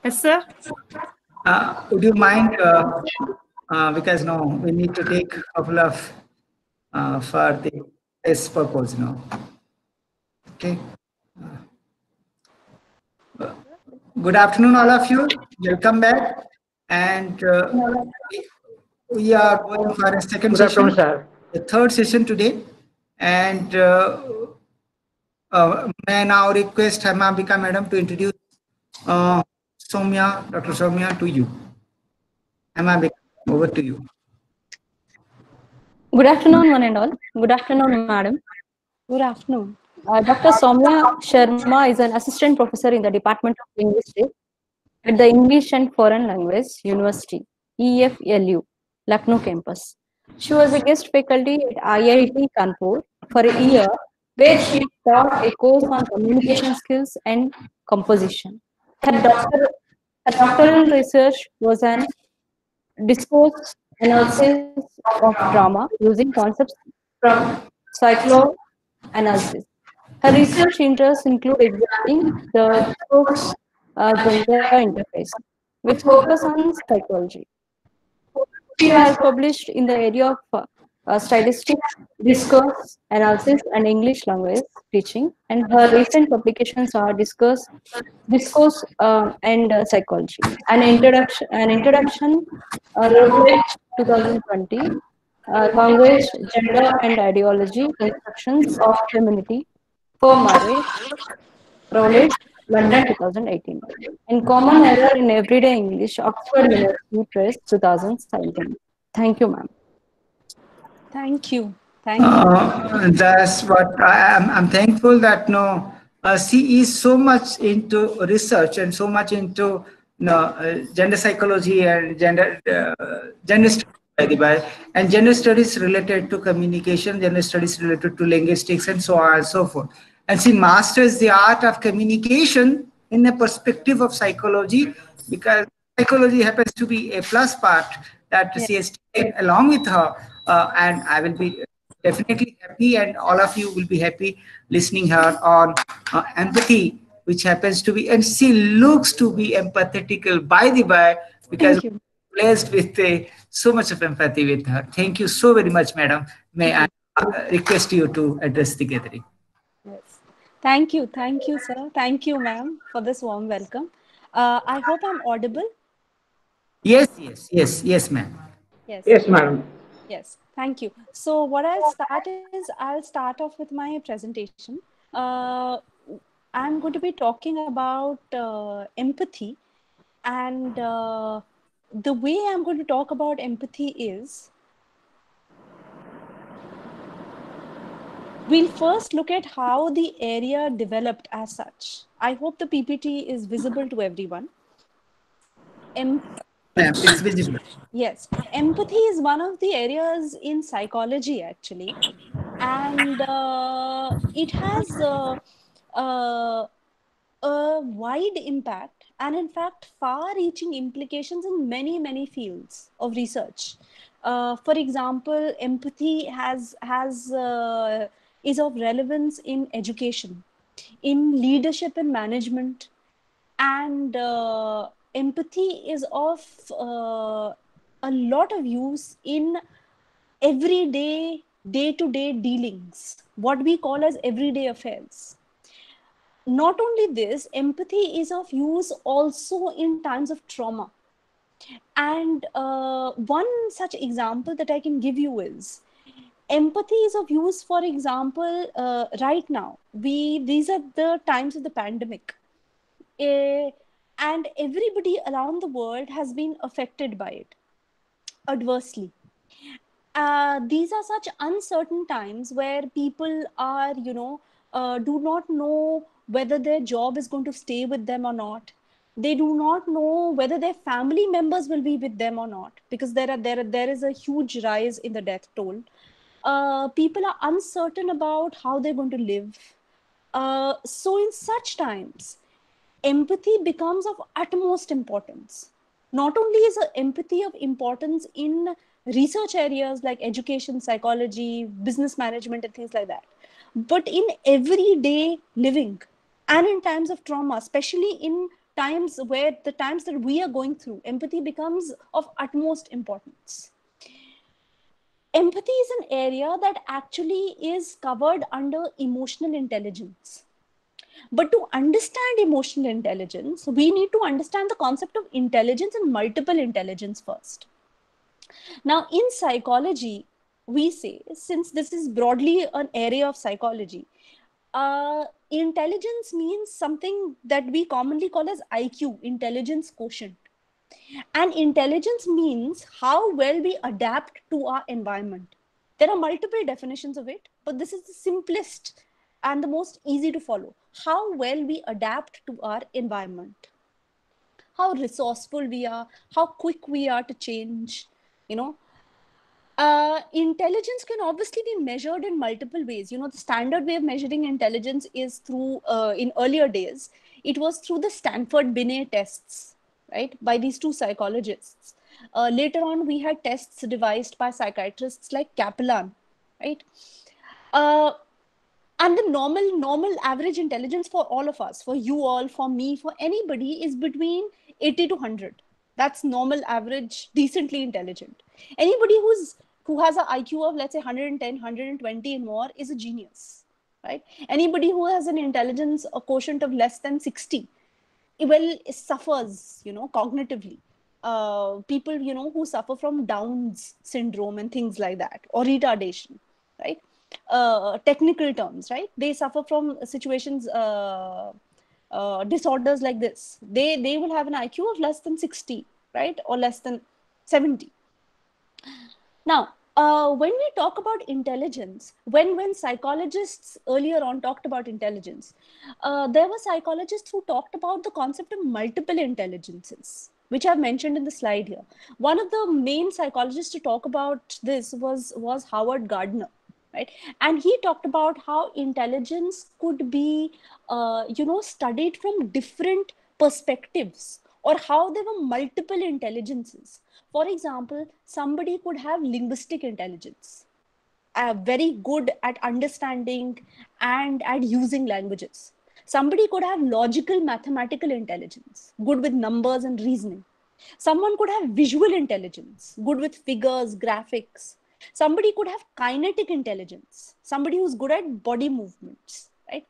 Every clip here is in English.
Yes, sir. Would you mind, because no, we need to take a couple of for the test purpose, Okay. Good afternoon, all of you. Welcome back. And we are going for a second Good afternoon, session, sir. the third session today. And may I now request Harmambika Madam to introduce Dr. Soumya to you. Harmambika, over to you. Good afternoon, one and all. Good afternoon, madam. Good afternoon. Dr. Soumya Sharma is an assistant professor in the Department of Linguistics at the English and Foreign Language University, EFLU, Lucknow campus. She was a guest faculty at IIT Kanpur for a year, where she taught a course on communication skills and composition. Her doctoral research was an discourse analysis of drama using concepts from psychoanalysis. Her research interests include examining the discourse gender interface with focus on psychology. She has published in the area of stylistic discourse analysis and English language teaching, and her recent publications are discourse and psychology. An introduction, Routledge 2020, language, gender, and ideology, constructions of femininity for marriage, Routledge, London 2018. In Common Error in Everyday English, Oxford University Press 2017. Thank you, ma'am. Thank you. Thank you. That's what I'm thankful that she is so much into research and so much into gender psychology and gender studies, by the way, and gender studies related to communication, gender studies related to linguistics, and so on and so forth. And she masters the art of communication in the perspective of psychology, because psychology happens to be a plus part that she has taken along with her, and I will be definitely happy, and all of you will be happy listening her on empathy, which happens to be, and she looks to be empathetical, by the way, because blessed with so much of empathy with her. Thank you so very much, madam. May I request you to address the gathering? Yes. Thank you, sir. Thank you, ma'am, for this warm welcome. I hope I'm audible. Yes, ma'am. Yes. Yes, madam. Yes, thank you. So what I'll start off with my presentation. Uh, I'm going to be talking about empathy, and the way I'm going to talk about empathy is we'll first look at how the area developed as such. I hope the PPT is visible to everyone. It's visible. Yes, empathy is one of the areas in psychology actually, and it has a wide impact and in fact far-reaching implications in many fields of research. For example, empathy is of relevance in education, in leadership and management, and empathy is of a lot of use in everyday day-to-day dealings, what we call as everyday affairs. Not only this, empathy is of use also in times of trauma. And one such example that I can give you is empathy is of use. For example, right now these are the times of the pandemic, and everybody around the world has been affected by it adversely. These are such uncertain times where people are, do not know whether their job is going to stay with them or not. They do not know whether their family members will be with them or not, because there is a huge rise in the death toll. People are uncertain about how they're going to live. So in such times, empathy becomes of utmost importance. Not only is empathy of importance in research areas like education, psychology, business management, and things like that, but in everyday living and in times of trauma, especially in times that we are going through, empathy becomes of utmost importance. Empathy is an area that actually is covered under emotional intelligence. But to understand emotional intelligence, we need to understand the concept of intelligence and multiple intelligence first. Now, in psychology, we say, since this is broadly an area of psychology, intelligence means something that we commonly call as IQ, intelligence quotient. And intelligence means how well we adapt to our environment. There are multiple definitions of it, but this is the simplest and the most easy to follow. How well we adapt to our environment, how resourceful we are, how quick we are to change, you know. Intelligence can obviously be measured in multiple ways. You know, the standard way of measuring intelligence is through, in earlier days, it was through the Stanford Binet tests, right, by these two psychologists. Later on, we had tests devised by psychiatrists like Kaplan, right? And the normal average intelligence for all of us, for you all, for me, for anybody, is between 80 to 100. That's normal average, decently intelligent. Anybody who has an IQ of, let's say, 110, 120 and more is a genius, right? Anybody who has an intelligence, a quotient of less than 60, well, suffers, you know, cognitively. People, you know, who suffer from Down's syndrome and things like that, or retardation, right? Technical terms, right? They suffer from situations, disorders like this. They will have an IQ of less than 60, right? Or less than 70. Now, when we talk about intelligence, when psychologists earlier on talked about intelligence, there were psychologists who talked about the concept of multiple intelligences, which I've mentioned in the slide here. One of the main psychologists to talk about this was Howard Gardner, right? And he talked about how intelligence could be, studied from different perspectives, or how there were multiple intelligences. For example, somebody could have linguistic intelligence, very good at understanding and at using languages. Somebody could have logical mathematical intelligence, good with numbers and reasoning. Someone could have visual intelligence, good with figures, graphics. Somebody could have kinetic intelligence, somebody who's good at body movements, right?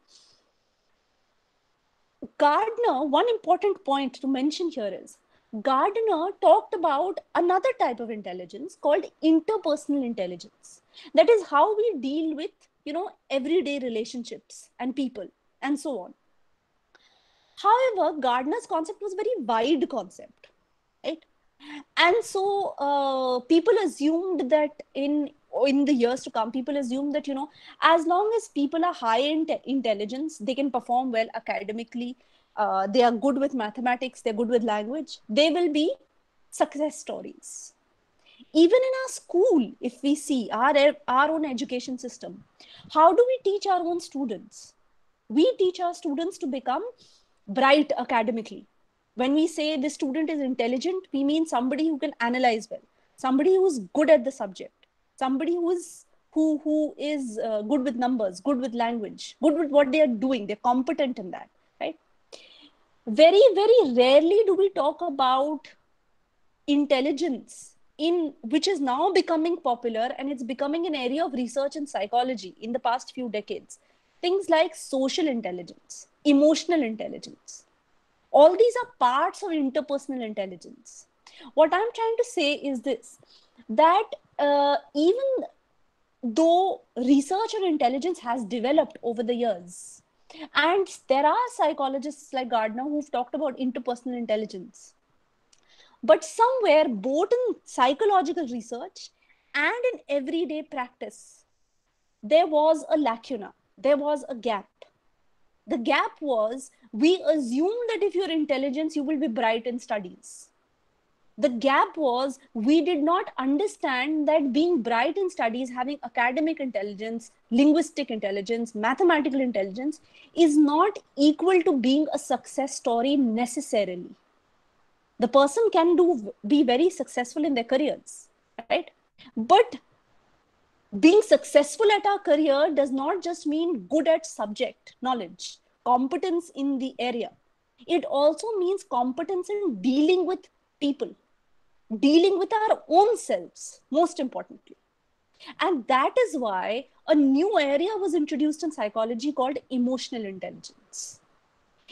Gardner, one important point to mention here is, Gardner talked about another type of intelligence called interpersonal intelligence. That is how we deal with, everyday relationships and people and so on. However, Gardner's concept was a very wide concept, right? And so people assumed that in the years to come, people assume that, as long as people are high in intelligence, they can perform well academically, they are good with mathematics, they're good with language, they will be success stories. Even in our school, if we see our own education system, how do we teach our own students? We teach our students to become bright academically. When we say the student is intelligent, we mean somebody who can analyze well, somebody who's good at the subject, somebody who is good with numbers, good with language, good with what they are doing, they're competent in that, right? Very, very rarely do we talk about intelligence, which is now becoming popular, and it's becoming an area of research in psychology in the past few decades. Things like social intelligence, emotional intelligence. All these are parts of interpersonal intelligence. What I'm trying to say is this, that even though research on intelligence has developed over the years, and there are psychologists like Gardner who've talked about interpersonal intelligence, but somewhere, both in psychological research and in everyday practice, there was a lacuna, there was a gap. The gap was, we assume that if you're intelligent, you will be bright in studies. The gap was, we did not understand that being bright in studies, having academic intelligence, linguistic intelligence, mathematical intelligence, is not equal to being a success story necessarily. The person can be very successful in their careers, right? But being successful at our career does not just mean good at subject knowledge, competence in the area. It also means competence in dealing with people, dealing with our own selves, most importantly. And that is why a new area was introduced in psychology called emotional intelligence.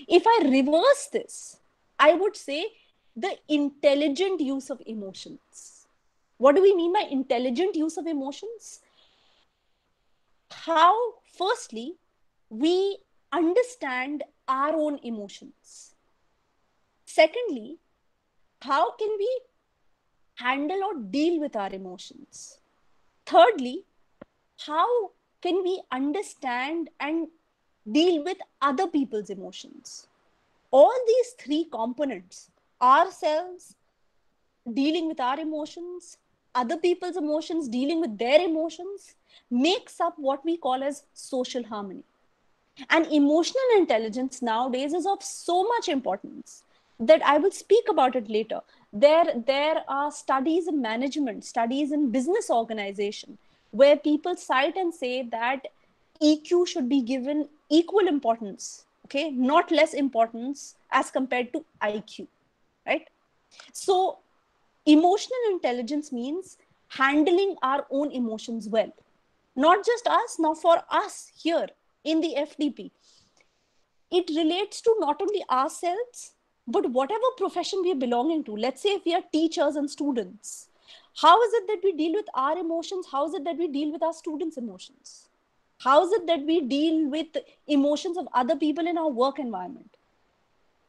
If I reverse this, I would say the intelligent use of emotions. What do we mean by intelligent use of emotions? How, firstly, we understand our own emotions. Secondly, how can we handle or deal with our emotions? Thirdly, how can we understand and deal with other people's emotions? All these three components, ourselves dealing with our emotions, other people's emotions dealing with their emotions, makes up what we call as social harmony. And emotional intelligence nowadays is of so much importance that I will speak about it later. There are studies in management, studies in business organization, where people cite and say that EQ should be given equal importance, okay, not less importance as compared to IQ, right? So, emotional intelligence means handling our own emotions well. Not just us, now for us here in the FDP, it relates to not only ourselves, but whatever profession we are belonging to. Let's say if we are teachers and students, how is it that we deal with our emotions? How is it that we deal with our students' emotions? How is it that we deal with emotions of other people in our work environment?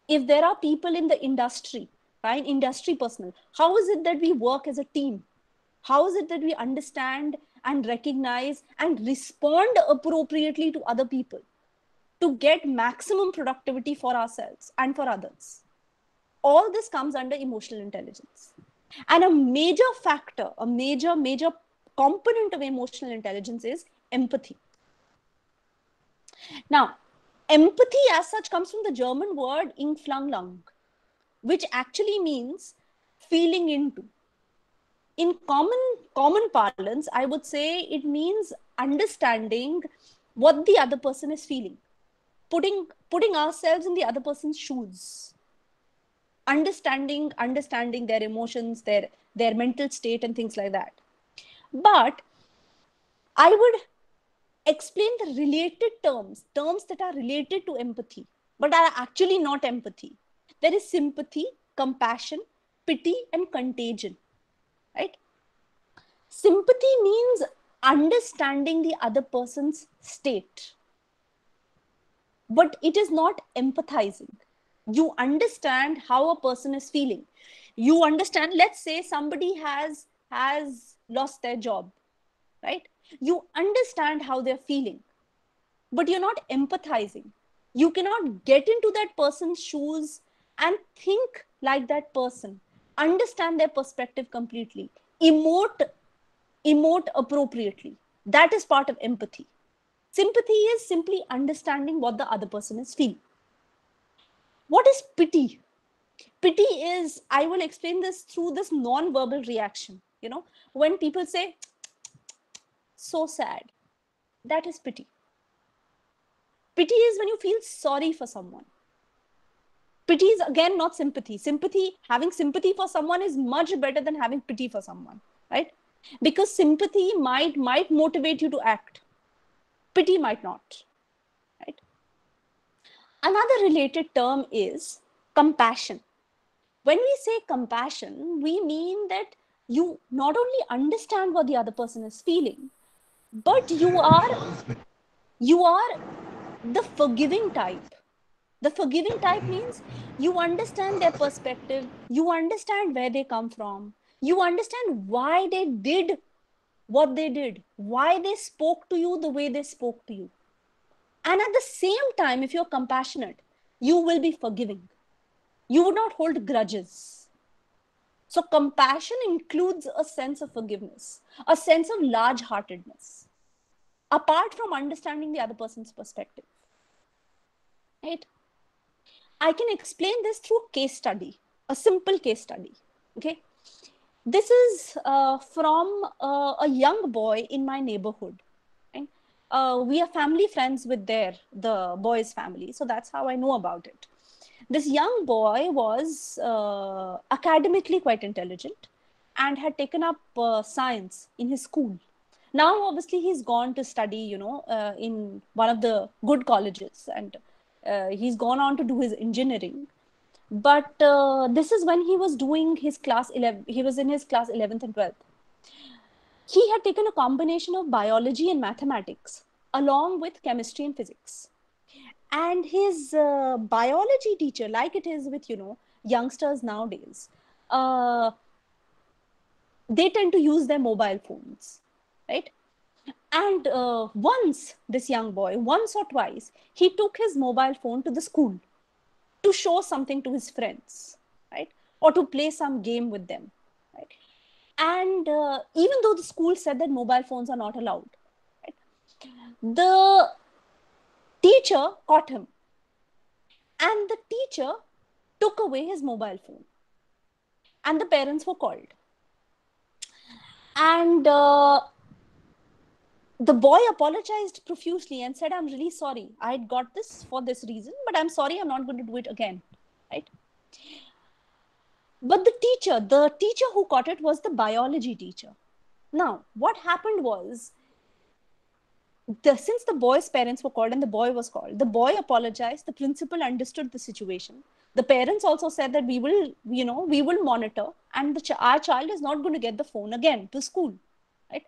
If there are people in the industry, right, industry personnel, how is it that we work as a team? How is it that we understand and recognize and respond appropriately to other people to get maximum productivity for ourselves and for others? All this comes under emotional intelligence. And a major factor, a major component of emotional intelligence is empathy. Now, empathy as such comes from the German word Ingflang, which actually means feeling into. In common parlance, I would say it means understanding what the other person is feeling, putting ourselves in the other person's shoes, understanding their emotions, their mental state and things like that. But I would explain the related terms that are related to empathy, but are actually not empathy. There is sympathy, compassion, pity, and contagion, right? Sympathy means understanding the other person's state, but it is not empathizing. You understand how a person is feeling. You understand, let's say somebody has lost their job, right? You understand how they're feeling, but you're not empathizing. You cannot get into that person's shoes and think like that person, understand their perspective completely, emote appropriately. That is part of empathy. Sympathy is simply understanding what the other person is feeling. What is pity? Pity is, I will explain this through this non-verbal reaction. You know, when people say, so sad, that is pity. Pity is when you feel sorry for someone. Pity is again not sympathy. Having sympathy for someone is much better than having pity for someone, right? Because sympathy might motivate you to act. Pity might not, right? Another related term is compassion. When we say compassion, we mean that you not only understand what the other person is feeling, but you are the forgiving type. The forgiving type means you understand their perspective, you understand where they come from, you understand why they did what they did, why they spoke to you the way they spoke to you. And at the same time, if you're compassionate, you will be forgiving. You would not hold grudges. So compassion includes a sense of forgiveness, a sense of large-heartedness, apart from understanding the other person's perspective, right? I can explain this through case study, a simple case study, okay? This is from a young boy in my neighborhood, right? We are family friends with the boy's family, so that's how I know about it. This young boy was academically quite intelligent and had taken up science in his school. Now, obviously, he's gone to study, in one of the good colleges, and he's gone on to do his engineering. But this is when he was doing his class 11. He was in his class 11th and 12th. He had taken a combination of biology and mathematics along with chemistry and physics. And his biology teacher, like it is with, youngsters nowadays, they tend to use their mobile phones, right? And once or twice, he took his mobile phone to the school to show something to his friends, right? Or to play some game with them, right? And even though the school said that mobile phones are not allowed, right? The teacher caught him, and the teacher took away his mobile phone, and the parents were called. And the boy apologized profusely and said, "I'm really sorry. I had got this for this reason, but I'm sorry, I'm not going to do it again," right? But the teacher who caught it was the biology teacher. Now, what happened was, since the boy's parents were called and the boy was called, the boy apologized, the principal understood the situation. The parents also said that we will monitor, and our child is not going to get the phone again to school, right?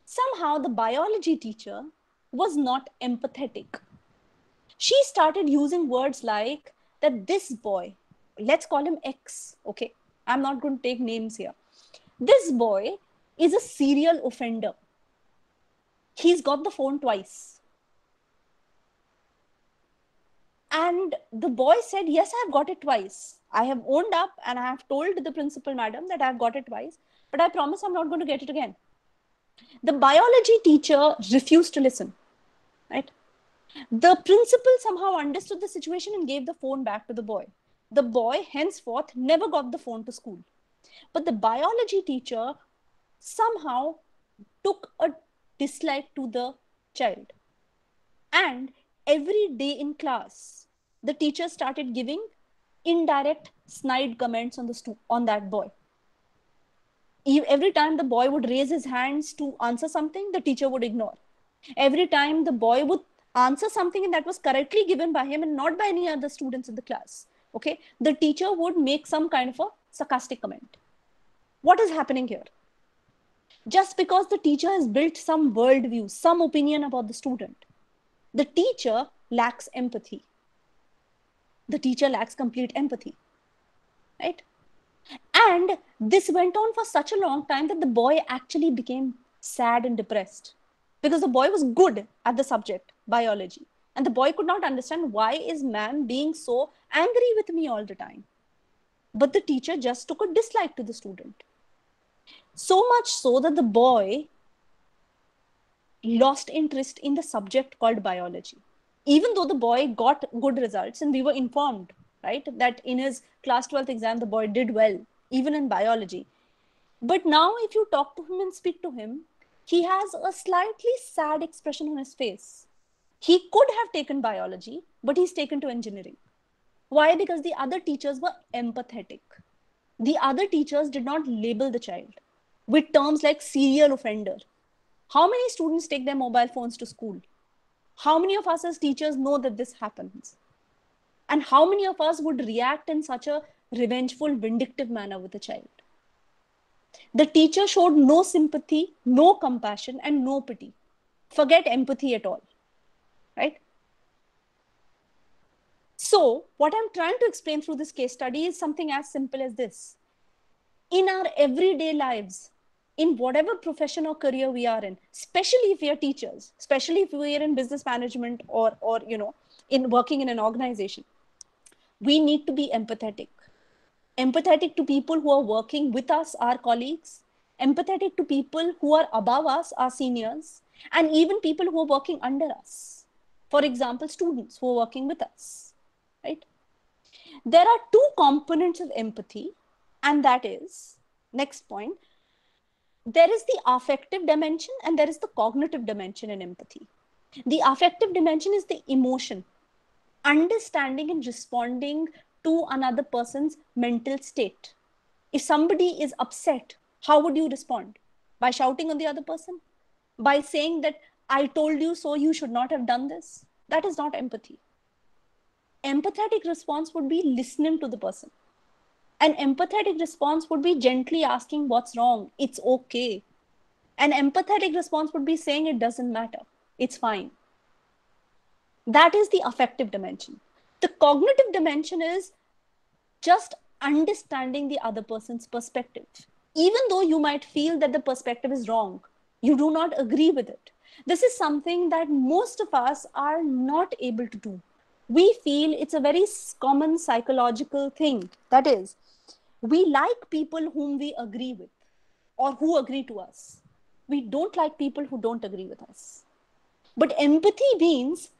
Somehow the biology teacher was not empathetic. She started using words like that this boy, let's call him X, okay? I'm not going to take names here. This boy is a serial offender. He's got the phone twice. And the boy said, "Yes, I've got it twice. I have owned up and I have told the principal madam that I've got it twice, but I promise I'm not going to get it again." The biology teacher refused to listen, right? The principal somehow understood the situation and gave the phone back to the boy. The boy henceforth never got the phone to school. But the biology teacher somehow took a dislike to the child. And every day in class, the teacher started giving indirect snide comments on that boy. Every time the boy would raise his hands to answer something, the teacher would ignore. Every time the boy would answer something and that was correctly given by him and not by any other students in the class, okay, the teacher would make some kind of a sarcastic comment. What is happening here? Just because the teacher has built some worldview, some opinion about the student, the teacher lacks empathy. The teacher lacks complete empathy, right? And this went on for such a long time that the boy actually became sad and depressed, because the boy was good at the subject, biology. And the boy could not understand, why is man being so angry with me all the time? But the teacher just took a dislike to the student. So much so that the boy lost interest in the subject called biology. Even though the boy got good results, and we were informed, right, that in his class 12th exam, the boy did well, even in biology. But now if you talk to him and speak to him, he has a slightly sad expression on his face. He could have taken biology, but he's taken to engineering. Why? Because the other teachers were empathetic. The other teachers did not label the child with terms like serial offender. How many students take their mobile phones to school? How many of us as teachers know that this happens? And how many of us would react in such a revengeful, vindictive manner with a child? The teacher showed no sympathy, no compassion, and no pity. Forget empathy at all, right? So what I'm trying to explain through this case study is something as simple as this. In our everyday lives, in whatever profession or career we are in, especially if we are teachers, especially if we are in business management or in working in an organization, we need to be empathetic. Empathetic to people who are working with us, our colleagues, empathetic to people who are above us, our seniors, and even people who are working under us. For example, students who are working with us, right? There are two components of empathy, and that is, next point, there is the affective dimension and there is the cognitive dimension in empathy. The affective dimension is the emotion understanding and responding to another person's mental state. If somebody is upset, how would you respond? By shouting on the other person? By saying that I told you so, you should not have done this? That is not empathy. Empathetic response would be listening to the person. An empathetic response would be gently asking what's wrong. It's okay. An empathetic response would be saying it doesn't matter. It's fine. That is the affective dimension. The cognitive dimension is just understanding the other person's perspective. Even though you might feel that the perspective is wrong, you do not agree with it. This is something that most of us are not able to do. We feel it's a very common psychological thing. That is, we like people whom we agree with or who agree to us. We don't like people who don't agree with us. But empathy means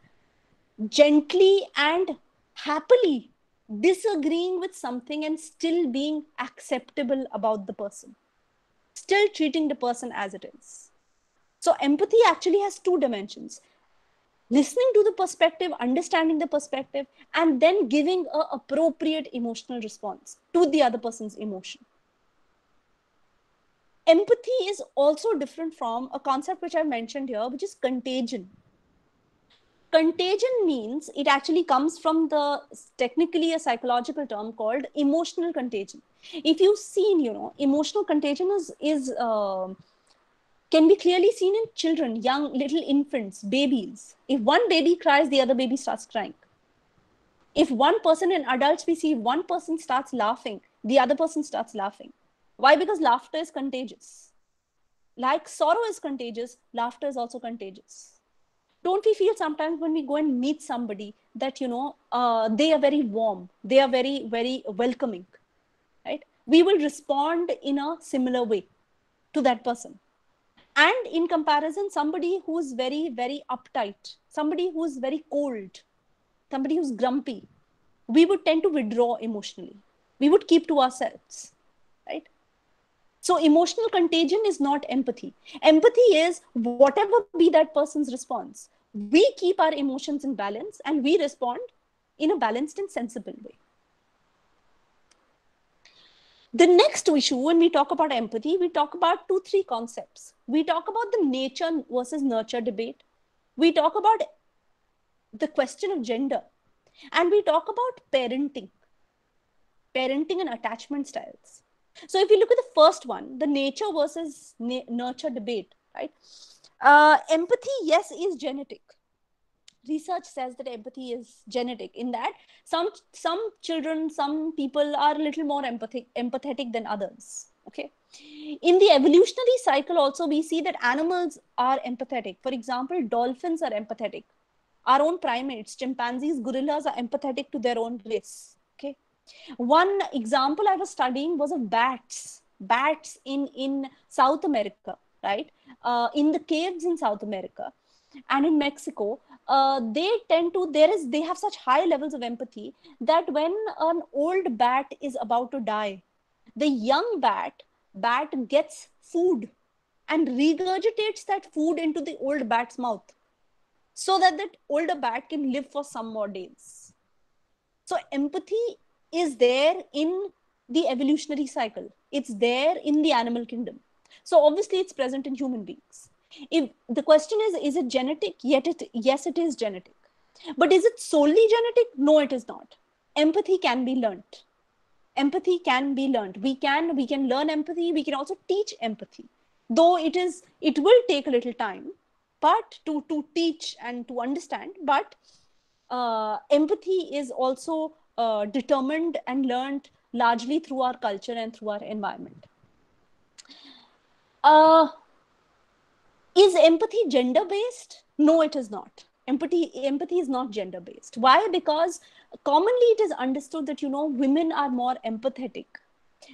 gently and happily disagreeing with something and still being acceptable about the person, still treating the person as it is. So empathy actually has two dimensions: listening to the perspective, understanding the perspective, and then giving an appropriate emotional response to the other person's emotion. Empathy is also different from a concept which I mentioned here, which is contagion. Contagion means, it actually comes from the technically a psychological term called emotional contagion. If you've seen, emotional contagion can be clearly seen in children, young little infants, babies. If one baby cries, the other baby starts crying. If one person, in adults, we see one person starts laughing, the other person starts laughing. Why? Because laughter is contagious. Like sorrow is contagious, laughter is also contagious. Don't we feel sometimes when we go and meet somebody that, they are very warm, they are very, very welcoming, right? We will respond in a similar way to that person. And in comparison, somebody who's very, very uptight, somebody who's very cold, somebody who's grumpy, we would tend to withdraw emotionally. We would keep to ourselves, right? So emotional contagion is not empathy. Empathy is whatever be that person's response, we keep our emotions in balance and we respond in a balanced and sensible way. The next issue, when we talk about empathy, we talk about 2-3 concepts. We talk about the nature versus nurture debate. We talk about the question of gender. And we talk about parenting and attachment styles. So if you look at the first one, the nature versus nurture debate, right? Empathy, yes, is genetic. Research says that empathy is genetic, in that some children, some people are a little more empathetic than others. Okay. In the evolutionary cycle also, we see that animals are empathetic. For example, dolphins are empathetic. Our own primates, chimpanzees, gorillas are empathetic to their own race. Okay. One example I was studying was of bats in South America, right? In the caves in South America and in Mexico, they have such high levels of empathy that when an old bat is about to die, the young bat gets food and regurgitates that food into the old bat's mouth so that that older bat can live for some more days. So empathy is there in the evolutionary cycle. It's there in the animal kingdom. So obviously it's present in human beings. If the question is it genetic? Yes, it is genetic. But is it solely genetic? No, it is not. Empathy can be learnt. Empathy can be learned. We can learn empathy. We can also teach empathy, though it will take a little time, but to teach and to understand. But empathy is also determined and learned largely through our culture and through our environment. Is empathy gender based? No, it is not. Empathy is not gender based. Why? Because commonly it is understood that women are more empathetic,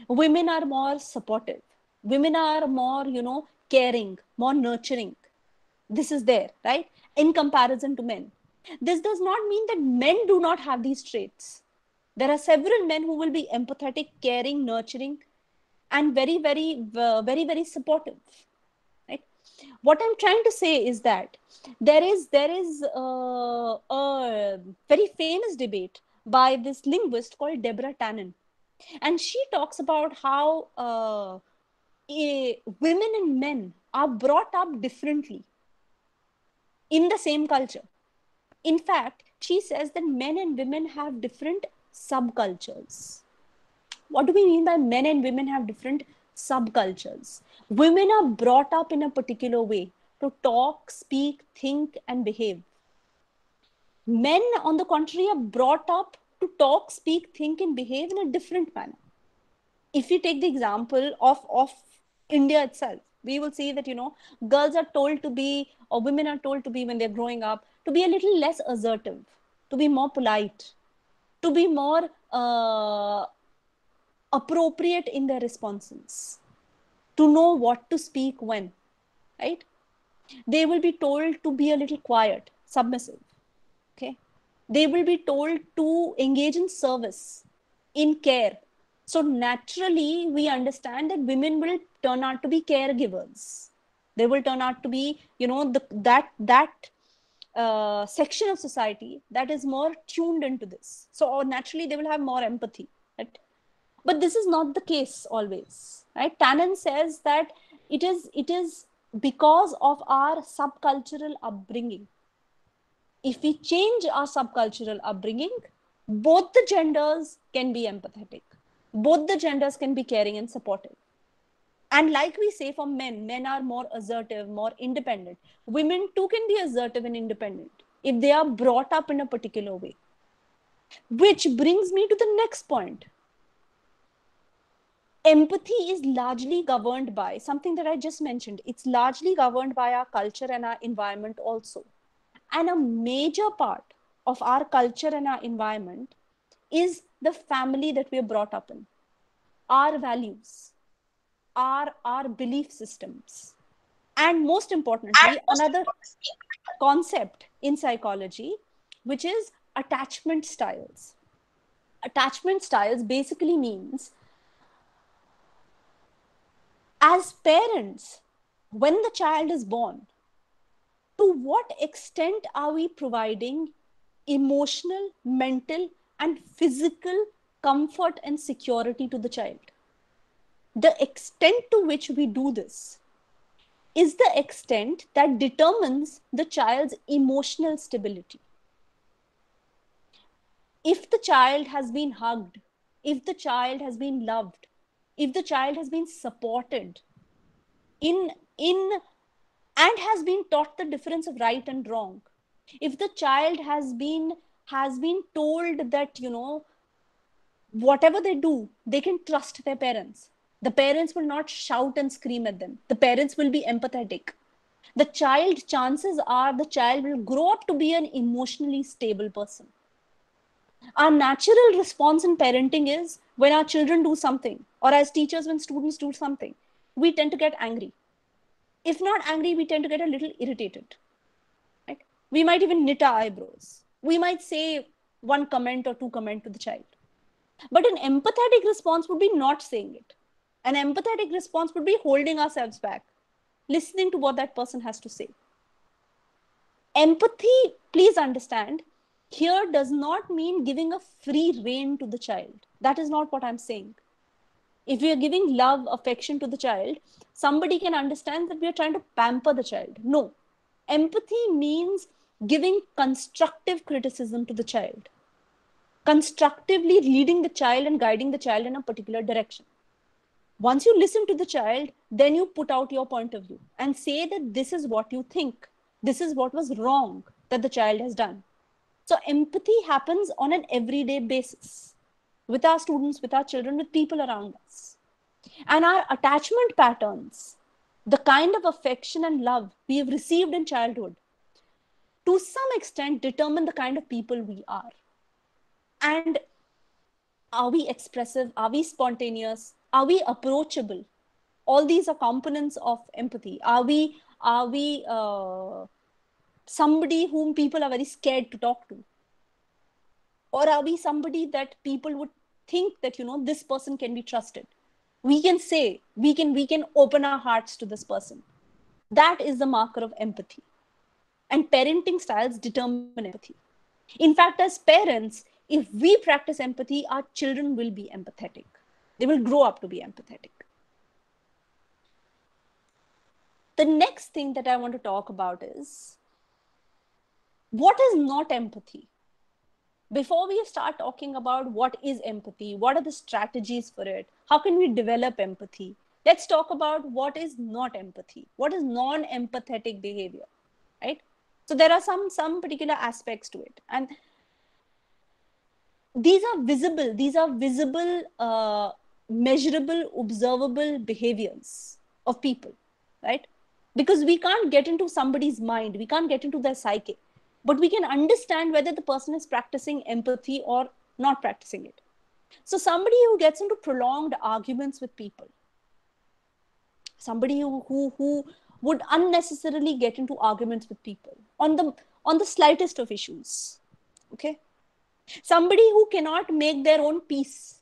women are more supportive, women are more caring, more nurturing. This is there, right, in comparison to men. This does not mean that men do not have these traits. There are several men who will be empathetic, caring, nurturing, and very, very, very, very supportive. Right? What I'm trying to say is that there is a very famous debate by this linguist called Deborah Tannen, and she talks about how women and men are brought up differently in the same culture. In fact, she says that men and women have different subcultures. What do we mean by men and women have different subcultures? Women are brought up in a particular way to talk, speak, think, and behave. Men, on the contrary, are brought up to talk, speak, think, and behave in a different manner. If we take the example of India itself, we will see that, girls are told to be, or women are told to be when they're growing up, to be a little less assertive, to be more polite, to be more appropriate in their responses, to know what to speak when, right? They will be told to be a little quiet, submissive, okay? They will be told to engage in service, in care. So naturally, we understand that women will turn out to be caregivers. They will turn out to be, that section of society that is more tuned into this. So naturally, they will have more empathy, right? But this is not the case always, right? Tannen says that it is because of our subcultural upbringing. If we change our subcultural upbringing, both the genders can be empathetic. Both the genders can be caring and supportive. And like we say for men, men are more assertive, more independent. Women too can be assertive and independent if they are brought up in a particular way. Which brings me to the next point. Empathy is largely governed by something that I just mentioned. It's largely governed by our culture and our environment also. And a major part of our culture and our environment is the family that we are brought up in, our values, our belief systems. And most importantly, another concept in psychology, which is attachment styles. Attachment styles basically means, as parents, when the child is born, to what extent are we providing emotional, mental, and physical comfort and security to the child? The extent to which we do this is the extent that determines the child's emotional stability. If the child has been hugged, if the child has been loved, if the child has been supported in and has been taught the difference of right and wrong, if the child has been told that, whatever they do, they can trust their parents. The parents will not shout and scream at them. The parents will be empathetic. The child, chances are the child will grow up to be an emotionally stable person. Our natural response in parenting is, when our children do something, or as teachers, when students do something, we tend to get angry. If not angry, we tend to get a little irritated. Right? We might even knit our eyebrows. We might say one comment or two comment to the child. But an empathetic response would be not saying it. An empathetic response would be holding ourselves back, listening to what that person has to say. Empathy, please understand, here does not mean giving a free rein to the child. That is not what I'm saying. If we are giving love, affection to the child, somebody can understand that we are trying to pamper the child. No. Empathy means giving constructive criticism to the child, constructively leading the child and guiding the child in a particular direction. Once you listen to the child, then you put out your point of view and say that this is what you think. This is what was wrong that the child has done. So empathy happens on an everyday basis with our students, with our children, with people around us. And our attachment patterns, the kind of affection and love we have received in childhood, to some extent determine the kind of people we are. And are we expressive? Are we spontaneous? Are we approachable? All these are components of empathy. Are we somebody whom people are very scared to talk to? Or are we somebody that people would think that, this person can be trusted? We can say, we can open our hearts to this person. That is the marker of empathy. And parenting styles determine empathy. In fact, as parents, if we practice empathy, our children will be empathetic. They will grow up to be empathetic. The next thing that I want to talk about is, what is not empathy? Before we start talking about what is empathy, what are the strategies for it, how can we develop empathy, let's talk about what is not empathy, what is non-empathetic behavior, right? So there are some particular aspects to it, and these are visible, measurable, observable behaviors of people, right? Because we can't get into somebody's mind, we can't get into their psyche, but we can understand whether the person is practicing empathy or not practicing it. So somebody who gets into prolonged arguments with people, somebody who would unnecessarily get into arguments with people on the slightest of issues, okay? Somebody who cannot make their own peace,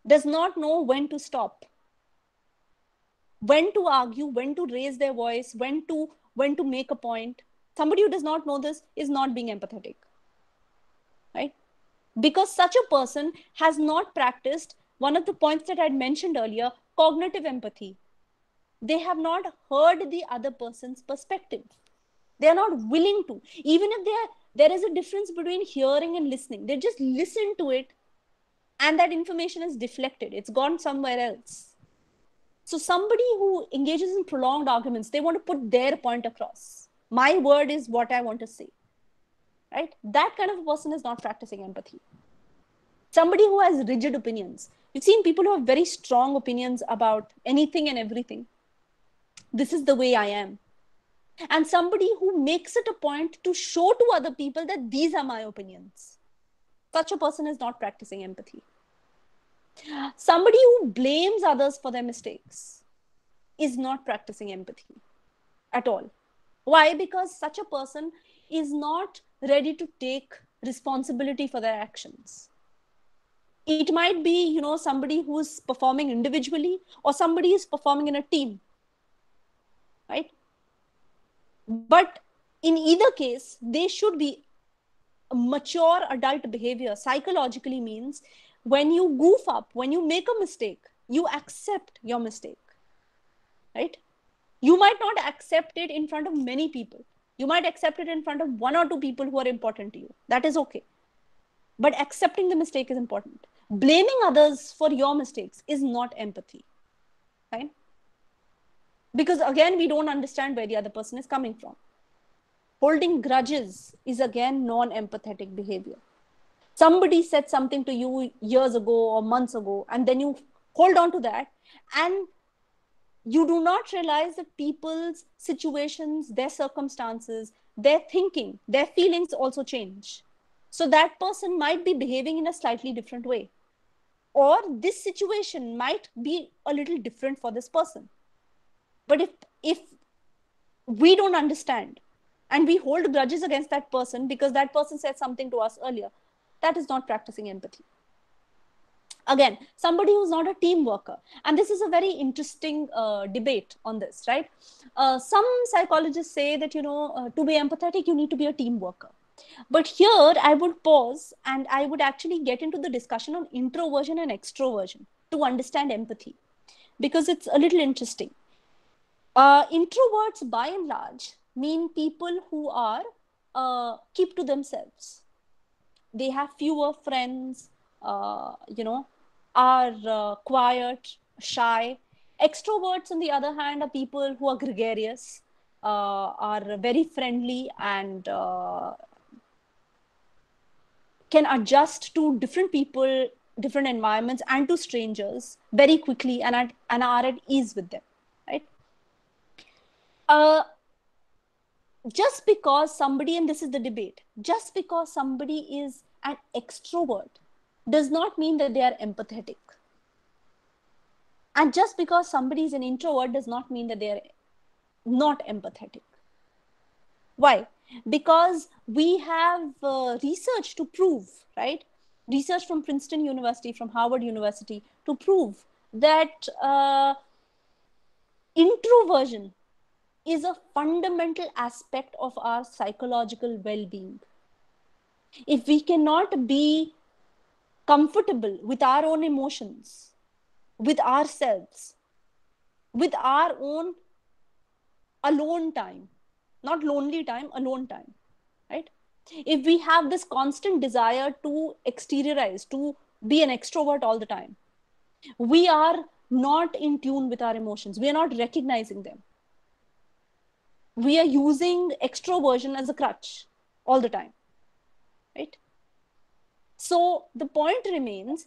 does not know when to stop, when to argue, when to raise their voice, when to make a point. Somebody who does not know this is not being empathetic, right? Because such a person has not practiced one of the points that I'd mentioned earlier, cognitive empathy. They have not heard the other person's perspective. They are not willing to. Even if there is a difference between hearing and listening, they just listen to it and that information is deflected. It's gone somewhere else. So somebody who engages in prolonged arguments, they want to put their point across. My word is what I want to say, right? That kind of a person is not practicing empathy. Somebody who has rigid opinions. You've seen people who have very strong opinions about anything and everything. This is the way I am. And somebody who makes it a point to show to other people that these are my opinions. Such a person is not practicing empathy. Somebody who blames others for their mistakes is not practicing empathy at all. Why? Because such a person is not ready to take responsibility for their actions. It might be, somebody who's performing individually or somebody is performing in a team, right? But in either case, they should be a mature adult behavior. Psychologically means when you goof up, when you make a mistake, you accept your mistake, right? You might not accept it in front of many people. You might accept it in front of one or two people who are important to you. That is okay. But accepting the mistake is important. Blaming others for your mistakes is not empathy, right? Because again, we don't understand where the other person is coming from. Holding grudges is again non-empathetic behavior. Somebody said something to you years ago or months ago, and then you hold on to that, and you do not realize that people's situations, their circumstances, their thinking, their feelings also change. So that person might be behaving in a slightly different way. Or this situation might be a little different for this person. But if we don't understand and we hold grudges against that person because that person said something to us earlier, that is not practicing empathy. Again, somebody who's not a team worker. And this is a very interesting debate on this, right? Some psychologists say that, to be empathetic, you need to be a team worker. But here I would pause and I would actually get into the discussion on introversion and extroversion to understand empathy, because it's a little interesting. Introverts, by and large, mean people who are keep to themselves. They have fewer friends, are quiet, shy. Extroverts, on the other hand, are people who are gregarious, are very friendly, and can adjust to different people, different environments, and to strangers very quickly, and are at ease with them, right? Just because somebody, and this is the debate, just because somebody is an extrovert does not mean that they are empathetic. And just because somebody is an introvert does not mean that they are not empathetic. Why? Because we have research to prove, right? Research from Princeton University, from Harvard University, to prove that introversion is a fundamental aspect of our psychological well-being. If we cannot be comfortable with our own emotions, with ourselves, with our own alone time, not lonely time, alone time, right? If we have this constant desire to exteriorize, to be an extrovert all the time, we are not in tune with our emotions. We are not recognizing them. We are using extroversion as a crutch all the time, right? So the point remains,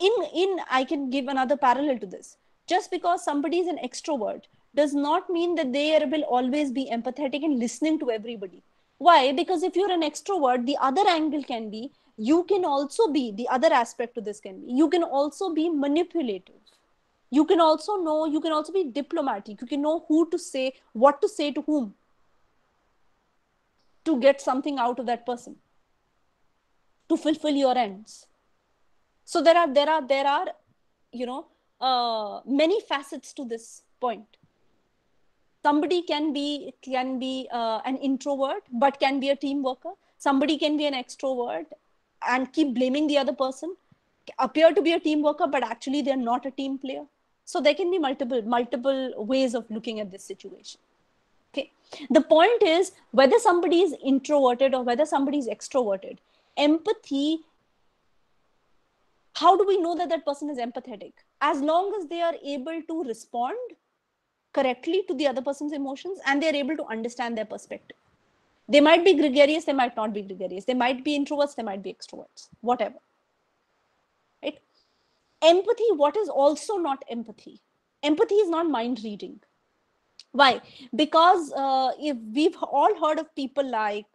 I can give another parallel to this. Just because somebody is an extrovert does not mean that they will always be empathetic and listening to everybody. Why? Because if you're an extrovert, the other angle can be, you can also be, the other aspect to this can be, you can also be manipulative. You can also be diplomatic. You can know who to say, what to say to whom, to get something out of that person, to fulfill your ends. So there are many facets to this point. Somebody can be an introvert but can be a team worker. Somebody can be an extrovert and keep blaming the other person, appear to be a team worker but actually they're not a team player. So there can be multiple ways of looking at this situation. Okay, the point is, whether somebody is introverted or whether somebody is extroverted, empathy, how do we know that that person is empathetic? As long as they are able to respond correctly to the other person's emotions and they're able to understand their perspective. They might be gregarious, they might not be gregarious. They might be introverts, they might be extroverts, whatever. Right? Empathy, what is also not empathy? Empathy is not mind reading. Why? Because if we've all heard of people like,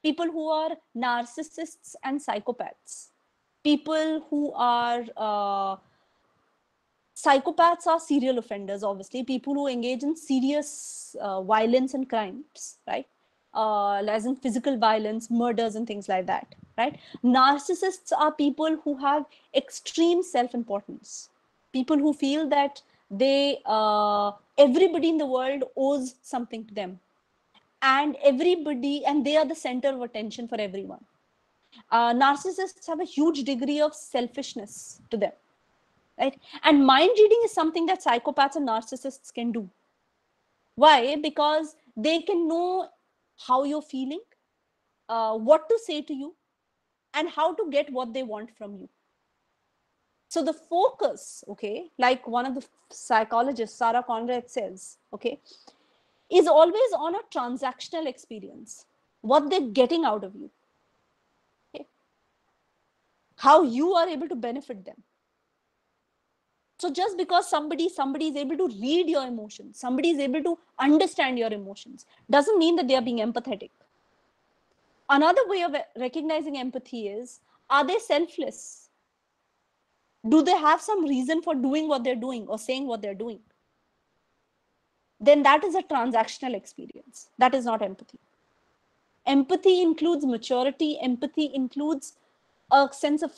people who are narcissists and psychopaths. People who are psychopaths are serial offenders, obviously, people who engage in serious violence and crimes, right? As in physical violence, murders, and things like that, right? Narcissists are people who have extreme self-importance, people who feel that everybody in the world owes something to them, and they are the center of attention for everyone. Narcissists have a huge degree of selfishness to them, right? And mind reading is something that psychopaths and narcissists can do. Why? Because they can know how you're feeling, what to say to you, and how to get what they want from you. So the focus, okay, like one of the psychologists, Sarah Conrad, says, okay, is always on a transactional experience, what they're getting out of you, okay? How you are able to benefit them. So just because somebody is able to read your emotions, somebody is able to understand your emotions, doesn't mean that they are being empathetic. Another way of recognizing empathy is, are they selfless? Do they have some reason for doing what they're doing or saying what they're doing? Then that is a transactional experience. That is not empathy. Empathy includes maturity. Empathy includes a sense of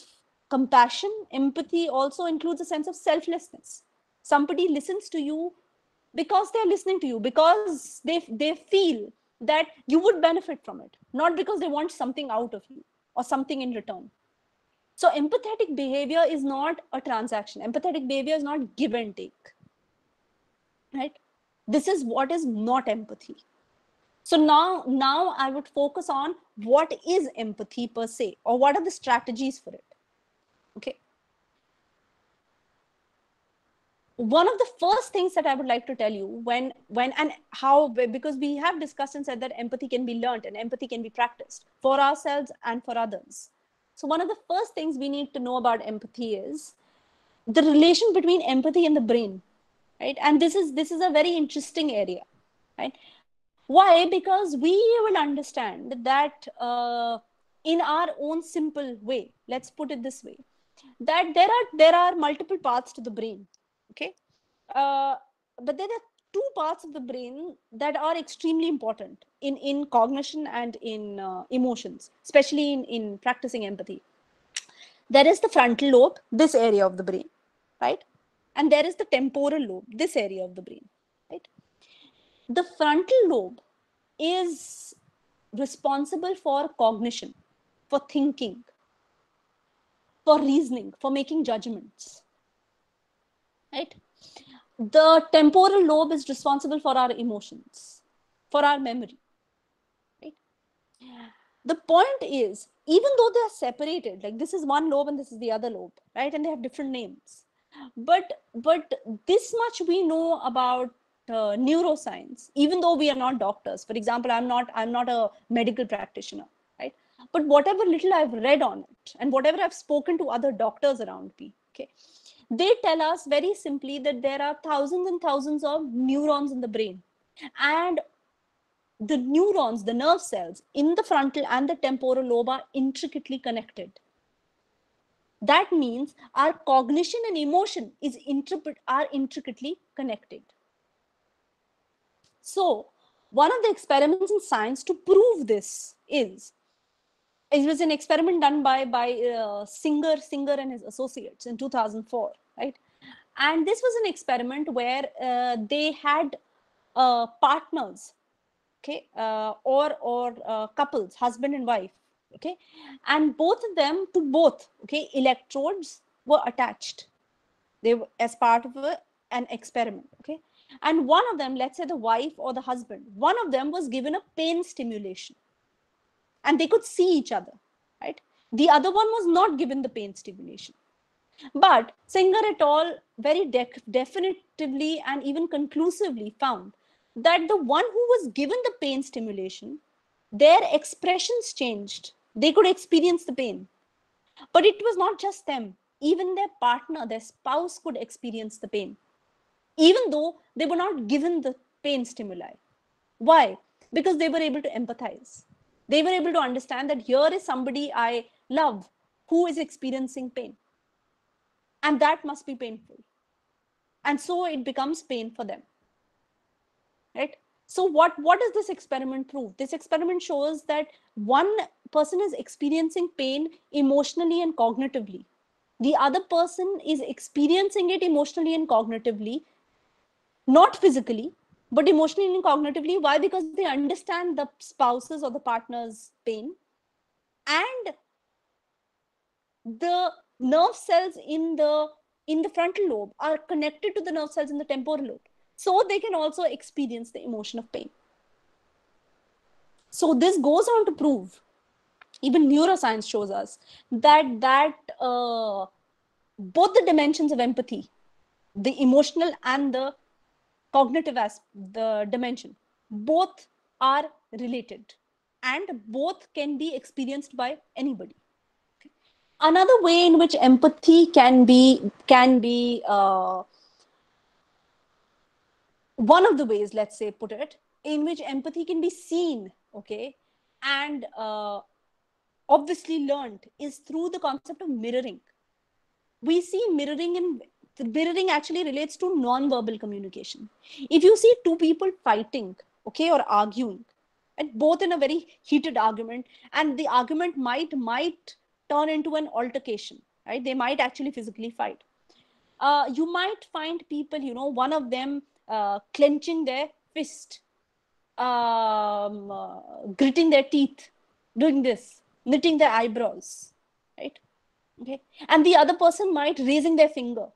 compassion. Empathy also includes a sense of selflessness. Somebody listens to you because they're listening to you, because they feel that you would benefit from it, not because they want something out of you or something in return. So empathetic behavior is not a transaction. Empathetic behavior is not give and take, right? This is what is not empathy. So now I would focus on what is empathy per se, or what are the strategies for it. Okay. One of the first things that I would like to tell you when and how, because we have discussed and said that empathy can be learned and empathy can be practiced for ourselves and for others. So one of the first things we need to know about empathy is the relation between empathy and the brain, right? And this is a very interesting area, right? Why? Because we will understand that in our own simple way, let's put it this way, that there are multiple parts to the brain, okay? But there are two parts of the brain that are extremely important in cognition and in emotions, especially in practicing empathy. There is the frontal lobe, this area of the brain, right? And there is the temporal lobe, this area of the brain, right? the frontal lobe is responsible for cognition, for thinking, for reasoning, for making judgments, right? The temporal lobe is responsible for our emotions, for our memory, right? The point is, even though they are separated, like this is one lobe and this is the other lobe, right? And they have different names. But this much we know about neuroscience, even though we are not doctors. For example, I'm not a medical practitioner, right? But whatever little I've read on it and whatever I've spoken to other doctors around me, okay, they tell us very simply that there are thousands and thousands of neurons in the brain, and the neurons, the nerve cells in the frontal and the temporal lobe are intricately connected. That means our cognition and emotion are intricately connected. So one of the experiments in science to prove this it was an experiment done by Singer and his associates in 2004, right? And this was an experiment where they had partners, okay, or couples, husband and wife, okay, and both of them, to both, okay, electrodes were attached. They were as part of an experiment, okay, and one of them, let's say the wife or the husband, one of them was given a pain stimulation, and they could see each other, right? The other one was not given the pain stimulation. But Singer et al. Very definitively and even conclusively found that the one who was given the pain stimulation, their expressions changed. They could experience the pain. But it was not just them. Even their partner, their spouse could experience the pain, even though they were not given the pain stimuli. Why? Because they were able to empathize. They were able to understand that here is somebody I love who is experiencing pain. And that must be painful. And so it becomes pain for them, right? So what does this experiment prove? This experiment shows that one person is experiencing pain emotionally and cognitively. The other person is experiencing it emotionally and cognitively, not physically, but emotionally and cognitively. Why? Because they understand the spouse's or the partner's pain, and the nerve cells in the frontal lobe are connected to the nerve cells in the temporal lobe, so they can also experience the emotion of pain. So this goes on to prove, even neuroscience shows us that both the dimensions of empathy, the emotional and the cognitive the dimension, both are related and both can be experienced by anybody. Another way in which empathy can be one of the ways, let's say, put it, in which empathy can be seen, okay, and obviously learned, is through the concept of mirroring. We see mirroring actually relates to non-verbal communication. If you see two people fighting, okay, or arguing, and both in a very heated argument, and the argument might turn into an altercation, right? They might actually physically fight. You might find people, one of them clenching their fist, gritting their teeth, doing this, knitting their eyebrows, right? Okay, and the other person might raising their finger,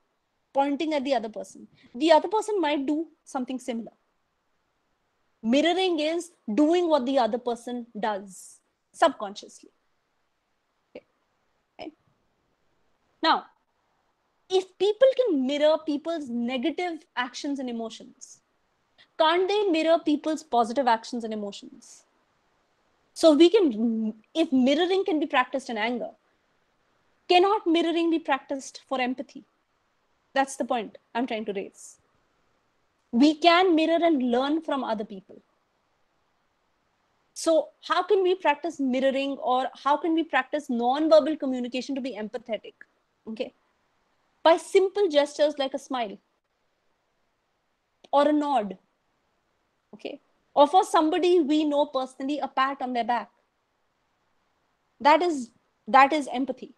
pointing at the other person. The other person might do something similar. Mirroring is doing what the other person does subconsciously. Okay. Now, if people can mirror people's negative actions and emotions, can't they mirror people's positive actions and emotions? So if mirroring can be practiced in anger, cannot mirroring be practiced for empathy? That's the point I'm trying to raise. We can mirror and learn from other people. So how can we practice mirroring, or how can we practice non-verbal communication to be empathetic? Okay. By simple gestures like a smile or a nod. Okay. Or for somebody we know personally, a pat on their back. That is empathy.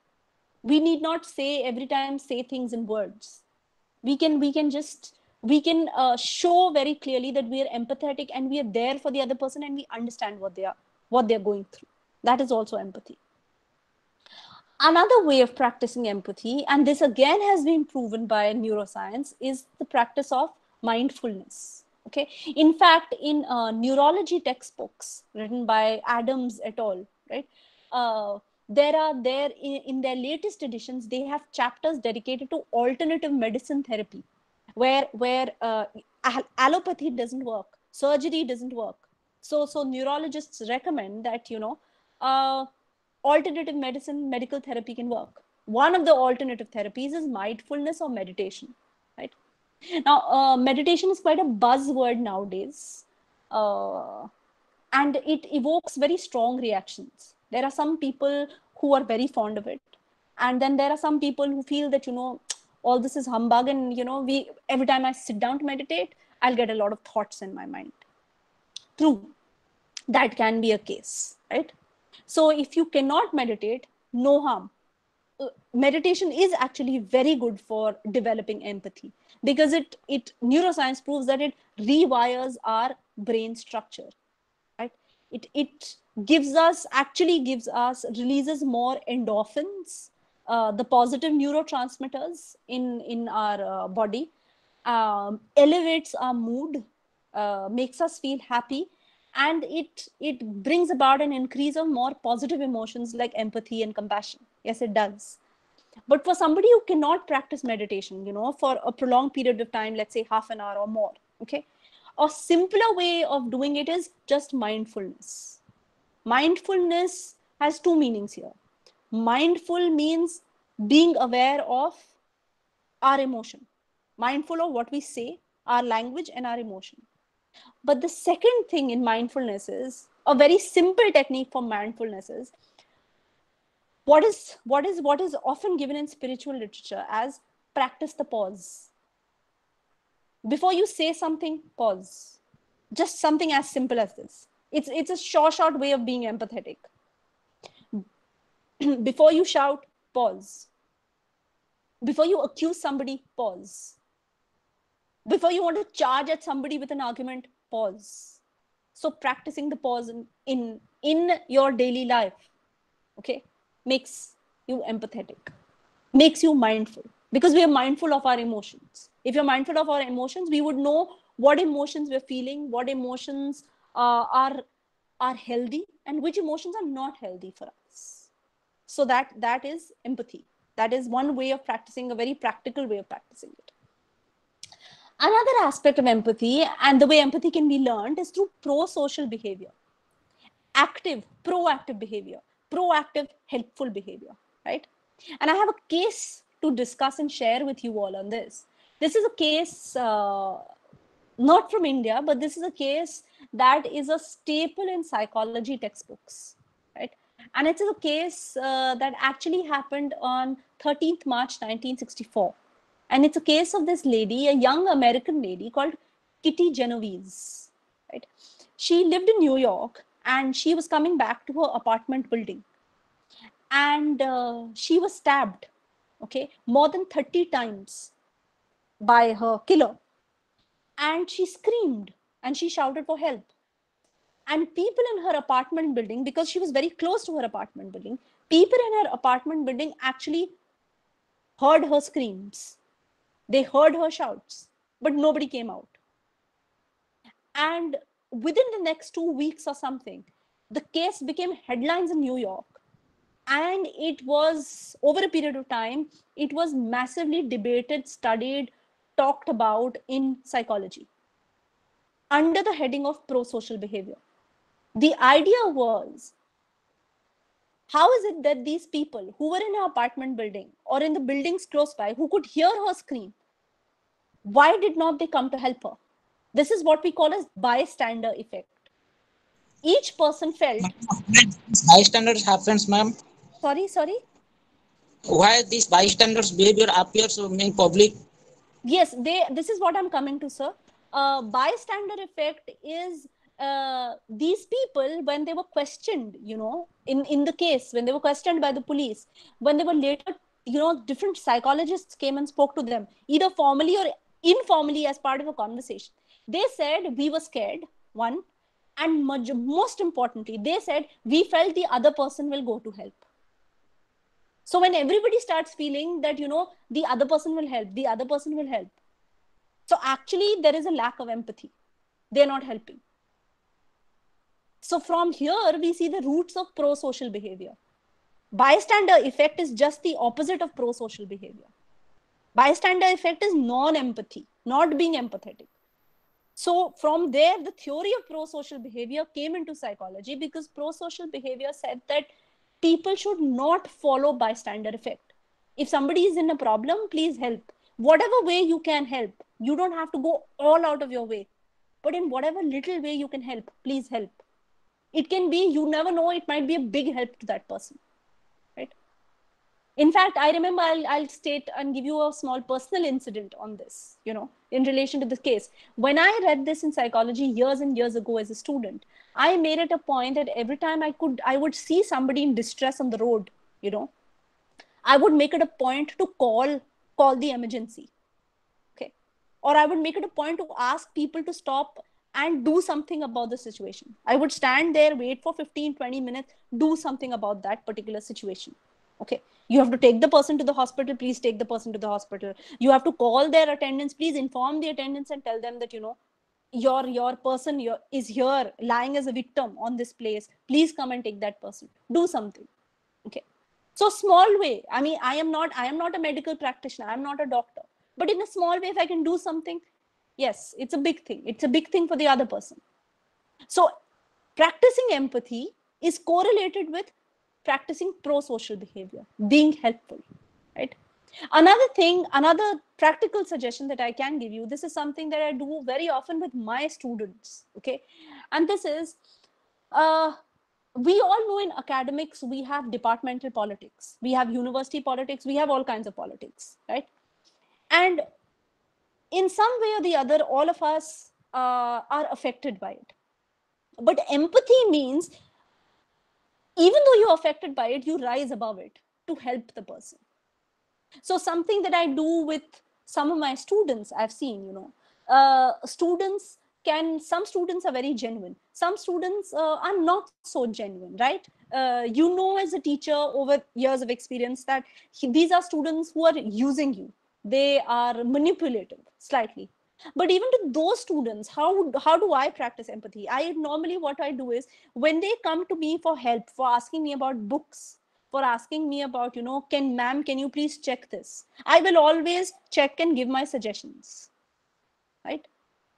We need not say every time say things in words. We can just We can show very clearly that we are empathetic and we are there for the other person and we understand what they're going through. That is also empathy. Another way of practicing empathy, and this again has been proven by neuroscience, is the practice of mindfulness. Okay, in fact, in neurology textbooks written by Adams et al., right, there in their latest editions they have chapters dedicated to alternative medicine therapy, where allopathy doesn't work, surgery doesn't work. So neurologists recommend that alternative medicine, medical therapy can work. One of the alternative therapies is mindfulness or meditation, right? Now, meditation is quite a buzzword nowadays, and it evokes very strong reactions. There are some people who are very fond of it, and then there are some people who feel that all this is humbug, and we every time I sit down to meditate, I'll get a lot of thoughts in my mind. True, that can be a case, right? So if you cannot meditate, no harm. Meditation is actually very good for developing empathy, because it neuroscience proves that it rewires our brain structure, right? It releases more endorphins, the positive neurotransmitters in our body, elevates our mood, makes us feel happy, and it brings about an increase of more positive emotions like empathy and compassion. Yes, it does. But for somebody who cannot practice meditation, for a prolonged period of time, let's say half an hour or more, okay, a simpler way of doing it is just mindfulness. Mindfulness has two meanings here. Mindful means being aware of our emotion, mindful of what we say, our language, and our emotion. But the second thing in mindfulness is a very simple technique for mindfulness is what is often given in spiritual literature as practice the pause. Before you say something, pause. Just something as simple as this. It's a short way of being empathetic. Before you shout, pause. Before you accuse somebody, pause. Before you want to charge at somebody with an argument, pause. So practicing the pause in your daily life, okay, makes you empathetic, makes you mindful, because we are mindful of our emotions. If you're mindful of our emotions, we would know what emotions we're feeling, what emotions are healthy, and which emotions are not healthy for us. So that is empathy. That is one way of practicing, a very practical way of practicing it. Another aspect of empathy, and the way empathy can be learned, is through pro-social behavior. Active, proactive behavior, proactive, helpful behavior, right? And I have a case to discuss and share with you all on this. This is a case not from India, but this is a case that is a staple in psychology textbooks, right? And it is a case that actually happened on 13th March 1964. And it's a case of this lady, a young American lady called Kitty Genovese, right? She lived in New York, and she was coming back to her apartment building, and she was stabbed, okay, more than 30 times by her killer. And she screamed and she shouted for help. And people in her apartment building, because she was very close to her apartment building, people in her apartment building actually heard her screams. They heard her shouts, but nobody came out. And within the next 2 weeks or something, the case became headlines in New York. And it was, over a period of time, it was massively debated, studied, talked about in psychology under the heading of pro-social behavior. The idea was, how is it that these people who were in an apartment building or in the buildings close by, who could hear her scream, why did not they come to help her? This is what we call as bystander effect. Each person felt. Bystanders happens, ma'am. Sorry. Why this bystanders behavior appears in public? Yes, this is what I'm coming to, sir. Bystander effect is these people, when they were questioned, in the case, when they were questioned by the police, when they were later, different psychologists came and spoke to them, either formally or informally as part of a conversation. They said we were scared, one, and most importantly, they said we felt the other person will go to help. So when everybody starts feeling that, the other person will help, the other person will help. So actually there is a lack of empathy. They're not helping. So from here, we see the roots of pro-social behavior. Bystander effect is just the opposite of pro-social behavior. Bystander effect is non-empathy, not being empathetic. So from there, the theory of pro-social behavior came into psychology, because pro-social behavior said that people should not follow bystander effect. If somebody is in a problem, please help. Whatever way you can help. You don't have to go all out of your way. But in whatever little way you can help, please help. It can be, you never know, it might be a big help to that person. Right? In fact, I remember, I'll state and give you a small personal incident on this, in relation to this case. When I read this in psychology years and years ago as a student, I made it a point that every time I would see somebody in distress on the road, I would make it a point to call the emergency. Okay. Or I would make it a point to ask people to stop and do something about the situation. I would stand there, wait for 15, 20 minutes, do something about that particular situation. Okay. You have to take the person to the hospital, please take the person to the hospital. You have to call their attendants, please inform the attendants and tell them that, your person is here lying as a victim on this place. Please come and take that person. Do something. Okay. So small way. I mean, I am not a medical practitioner. I'm not a doctor. But in a small way, if I can do something, yes, it's a big thing. It's a big thing for the other person. So practicing empathy is correlated with practicing pro-social behavior, being helpful, right? Another practical suggestion that I can give you, this is something that I do very often with my students, okay? And this is, we all know in academics, we have departmental politics, we have university politics, we have all kinds of politics, right? And in some way or the other, all of us are affected by it. But empathy means, even though you're affected by it, you rise above it to help the person. So something that I do with some of my students, I've seen, some students are very genuine. Some students are not so genuine, right? As a teacher over years of experience that these are students who are using you. They are manipulative slightly. But even to those students, how do I practice empathy? What I do is, when they come to me for help, for asking me about books, for asking me about, can you please check this? I will always check and give my suggestions, right?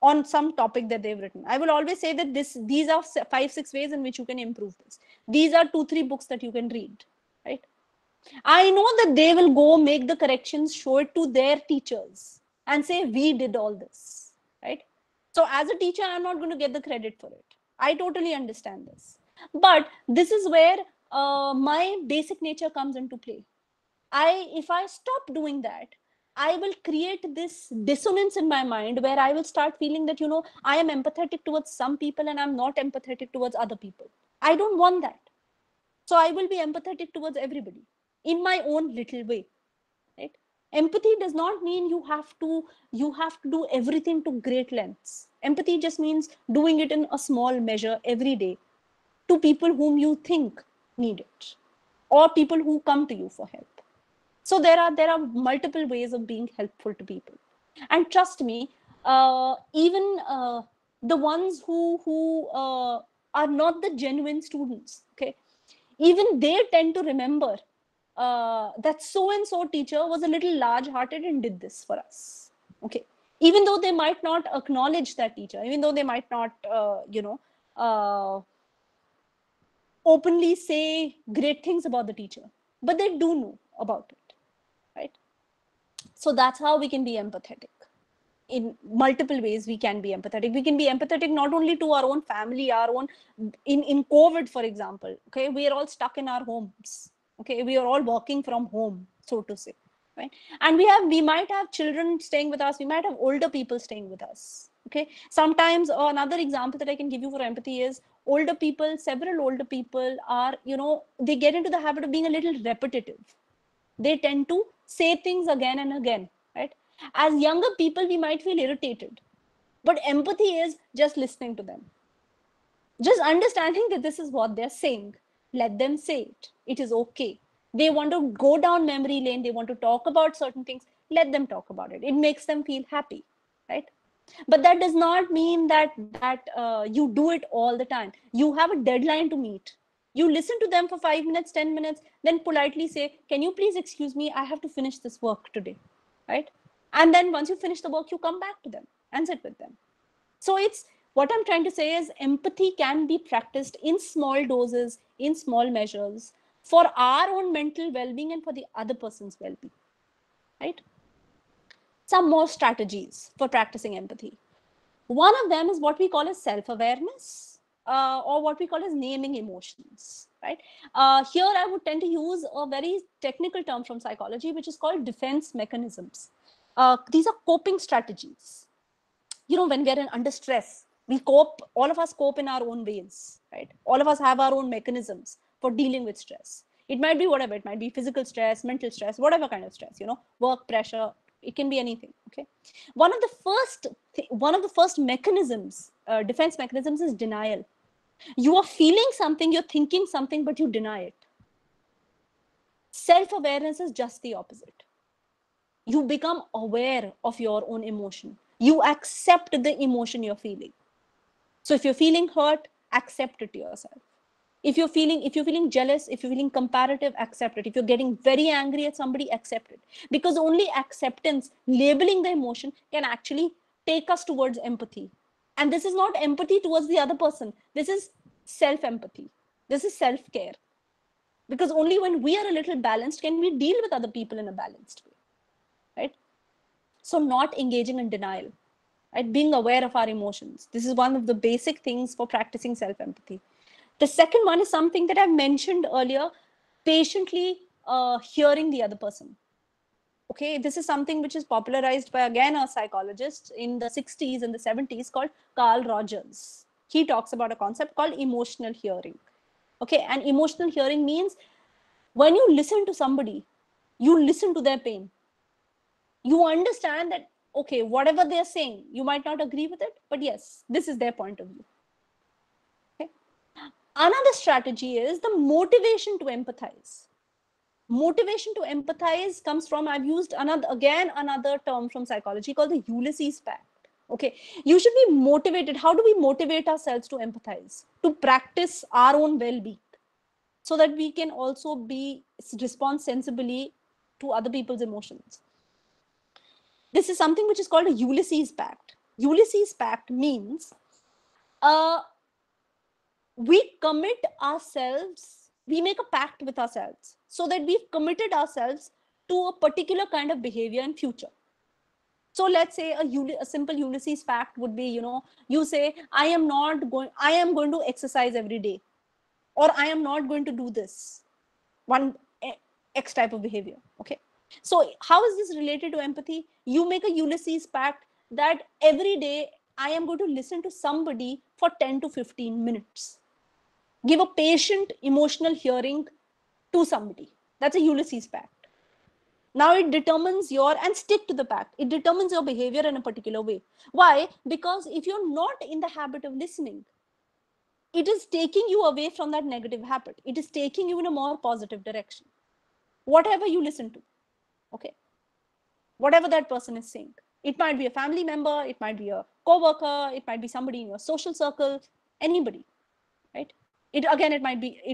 On some topic that they've written. I will always say that these are 5-6 ways in which you can improve this. These are 2-3 books that you can read, right? I know that they will go make the corrections, show it to their teachers and say, we did all this, right? So as a teacher, I'm not going to get the credit for it. I totally understand this. But this is where my basic nature comes into play. If I stop doing that, I will create this dissonance in my mind where I will start feeling that, I am empathetic towards some people and I'm not empathetic towards other people. I don't want that. So I will be empathetic towards everybody in my own little way, right? Empathy does not mean you have to do everything to great lengths. Empathy just means doing it in a small measure every day to people whom you think need it, or people who come to you for help. So there are multiple ways of being helpful to people. And trust me, even the ones who are not the genuine students, okay, even they tend to remember that so-and-so teacher was a little large-hearted and did this for us, okay? Even though they might not acknowledge that teacher, even though they might not, openly say great things about the teacher, but they do know about it, right? So that's how we can be empathetic. In multiple ways we can be empathetic. We can be empathetic not only to our own family, in COVID, for example, okay, we are all stuck in our homes, okay, we are all working from home, so to say, right? And we might have children staying with us, we might have older people staying with us, okay? Sometimes another example that I can give you for empathy is several older people are, they get into the habit of being a little repetitive. They tend to say things again and again, right? As younger people, we might feel irritated, but empathy is just listening to them, just understanding that this is what they're saying. Let them say it. It is okay. They want to go down memory lane. They want to talk about certain things. Let them talk about it. It makes them feel happy, right? But that does not mean that you do it all the time. You have a deadline to meet. You listen to them for 5 minutes, 10 minutes, then politely say, can you please excuse me? I have to finish this work today, right? And then once you finish the work, you come back to them and sit with them. So it's, what I'm trying to say is empathy can be practiced in small doses, in small measures, for our own mental well-being and for the other person's well-being, right? Some more strategies for practicing empathy. One of them is what we call as self-awareness, or what we call as naming emotions, right? Here I would tend to use a very technical term from psychology, which is called defense mechanisms. These are coping strategies. You know, when we're under stress, we cope, all of us cope in our own ways, right? All of us have our own mechanisms for dealing with stress. It might be whatever, it might be physical stress, mental stress, whatever kind of stress, you know, work pressure, it can be anything, okay? One of the first mechanisms, defense mechanisms, is denial. You are feeling something, you're thinking something, but you deny it. Self-awareness is just the opposite. You become aware of your own emotion. You accept the emotion you're feeling. So if you're feeling hurt, accept it yourself. If you're feeling jealous, if you're feeling comparative, accept it. If you're getting very angry at somebody, accept it. Because only acceptance, labeling the emotion, can actually take us towards empathy. And this is not empathy towards the other person. This is self-empathy. This is self-care. Because only when we are a little balanced can we deal with other people in a balanced way, right? So not engaging in denial, right? Being aware of our emotions. This is one of the basic things for practicing self-empathy. The second one is something that I've mentioned earlier, patiently hearing the other person. Okay, this is something which is popularized by, again, a psychologist in the 60s and the 70s called Carl Rogers. He talks about a concept called emotional hearing. Okay, and emotional hearing means when you listen to somebody, you listen to their pain. You understand that, okay, whatever they're saying, you might not agree with it, but yes, this is their point of view. Okay. Another strategy is the motivation to empathize. Motivation to empathize comes from, I've used another term from psychology called the Ulysses Pact. Okay, you should be motivated. How do we motivate ourselves to empathize, to practice our own well-being, so that we can also respond sensibly to other people's emotions? This is something which is called a Ulysses Pact. Ulysses Pact means we commit ourselves, we make a pact with ourselves so that we've committed ourselves to a particular kind of behavior in future. So let's say a simple Ulysses Pact would be, you say, I am going to exercise every day, or I am not going to do this one X type of behavior. Okay. So how is this related to empathy? You make a Ulysses Pact that every day I am going to listen to somebody for 10 to 15 minutes. Give a patient emotional hearing to somebody. That's a Ulysses Pact. Now it determines and stick to the pact. It determines your behavior in a particular way. Why? Because if you're not in the habit of listening, it is taking you away from that negative habit. It is taking you in a more positive direction. Whatever you listen to, okay? Whatever that person is saying. It might be a family member, it might be a co-worker, it might be somebody in your social circle, anybody, right? It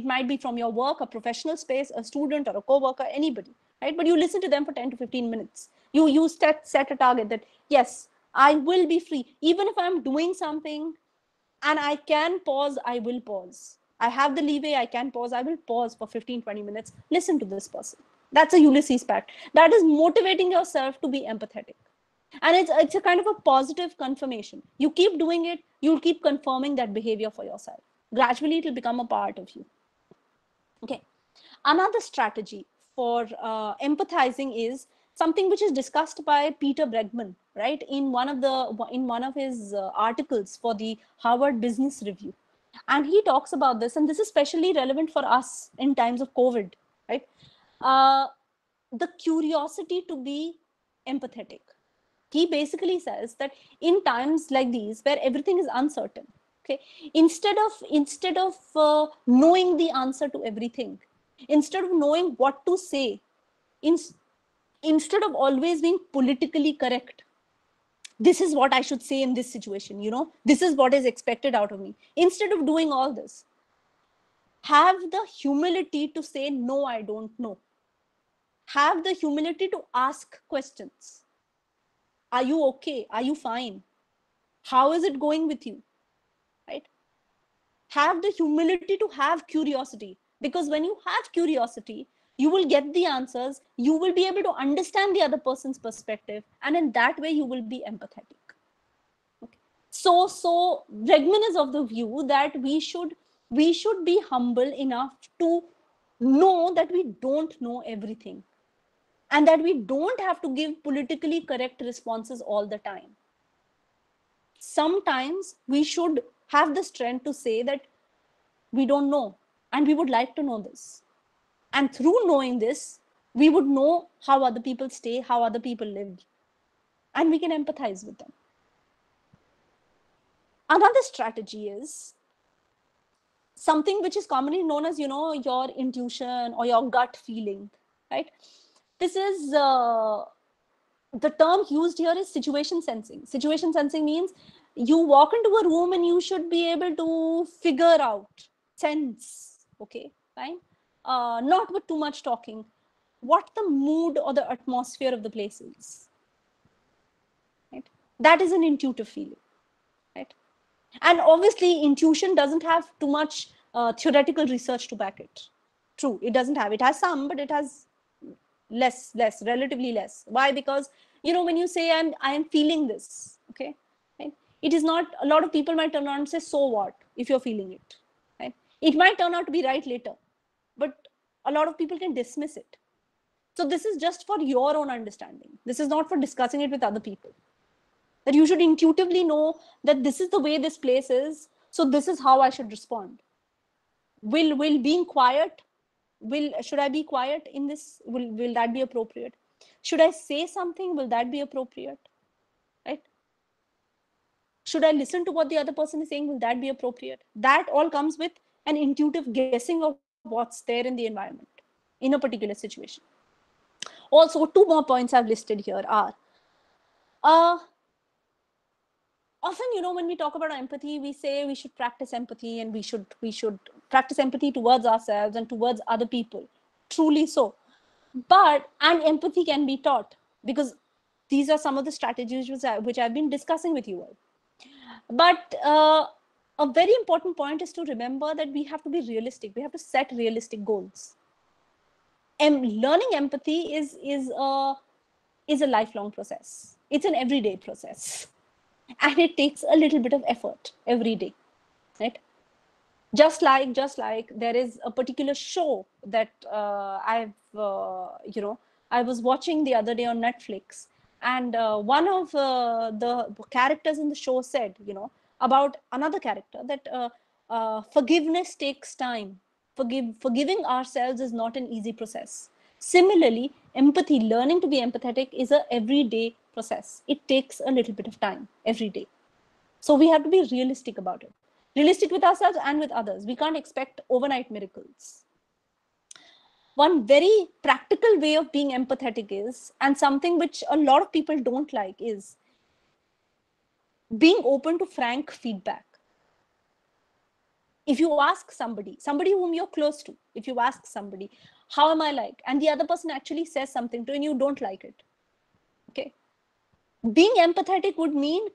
might be from your work, a professional space, a student or a co-worker, anybody, right? But you listen to them for 10 to 15 minutes. You set a target that, yes, I will be free. Even if I'm doing something and I can pause, I will pause. I have the leeway, I can pause, I will pause for 15, 20 minutes, listen to this person. That's a Ulysses Pact. That is motivating yourself to be empathetic. And it's a kind of a positive confirmation. You keep doing it, you'll keep confirming that behavior for yourself. Gradually, it will become a part of you. Okay. Another strategy for empathizing is something which is discussed by Peter Bregman, right, in one of his articles for the Harvard Business Review. And he talks about this, and this is especially relevant for us in times of COVID, right? The curiosity to be empathetic. He basically says that in times like these where everything is uncertain, okay, instead of knowing the answer to everything, instead of knowing what to say, instead of always being politically correct, this is what I should say in this situation, you know, this is what is expected out of me, instead of doing all this, have the humility to say, no, I don't know. Have the humility to ask questions. Are you okay? Are you fine? How is it going with you? Right? Have the humility to have curiosity, because when you have curiosity, you will get the answers, you will be able to understand the other person's perspective, and in that way you will be empathetic. Okay. So Bregman is of the view that we should be humble enough to know that we don't know everything, and that we don't have to give politically correct responses all the time. Sometimes we should have the strength to say that we don't know and we would like to know this. And through knowing this, we would know how other people stay, how other people live, and we can empathize with them. Another strategy is something which is commonly known as, you know, your intuition or your gut feeling, right? This is the term used here is situation sensing. Situation sensing means you walk into a room and you should be able to figure out, sense, okay, fine, not with too much talking, what the mood or the atmosphere of the place is. Right? That is an intuitive feeling. Right? And obviously, intuition doesn't have too much theoretical research to back it. True, it doesn't have. It has some, but it has less, relatively less. Why? Because, you know, when you say I am feeling this, okay, right? It is not, a lot of people might turn around and say, so what if you're feeling it, right? It might turn out to be right later, but a lot of people can dismiss it. So this is just for your own understanding. This is not for discussing it with other people. That you should intuitively know that this is the way this place is, so this is how I should respond. Will being quiet, should I be quiet in this? Will that be appropriate? Should I say something? Will that be appropriate? Right? Should I listen to what the other person is saying? Will that be appropriate? That all comes with an intuitive guessing of what's there in the environment in a particular situation. Also, two more points I've listed here are often, you know, when we talk about empathy, we say we should practice empathy, and we should practice empathy towards ourselves and towards other people. Truly so. But and empathy can be taught, because these are some of the strategies which I've been discussing with you all. But a very important point is to remember that we have to be realistic. We have to set realistic goals. And learning empathy is a lifelong process. It's an everyday process. And it takes a little bit of effort every day, right? Just like there is a particular show that I was watching the other day on Netflix, and one of the characters in the show said, you know, about another character, that forgiveness takes time. Forgiving ourselves is not an easy process. Similarly, empathy, learning to be empathetic, is a everyday process. It takes a little bit of time every day. So we have to be realistic about it. Realistic with ourselves and with others. We can't expect overnight miracles. One very practical way of being empathetic is, and something which a lot of people don't like, is being open to frank feedback. If you ask somebody whom you're close to, if you ask somebody, how am I like? And the other person actually says something to you and you don't like it. Okay. Being empathetic would mean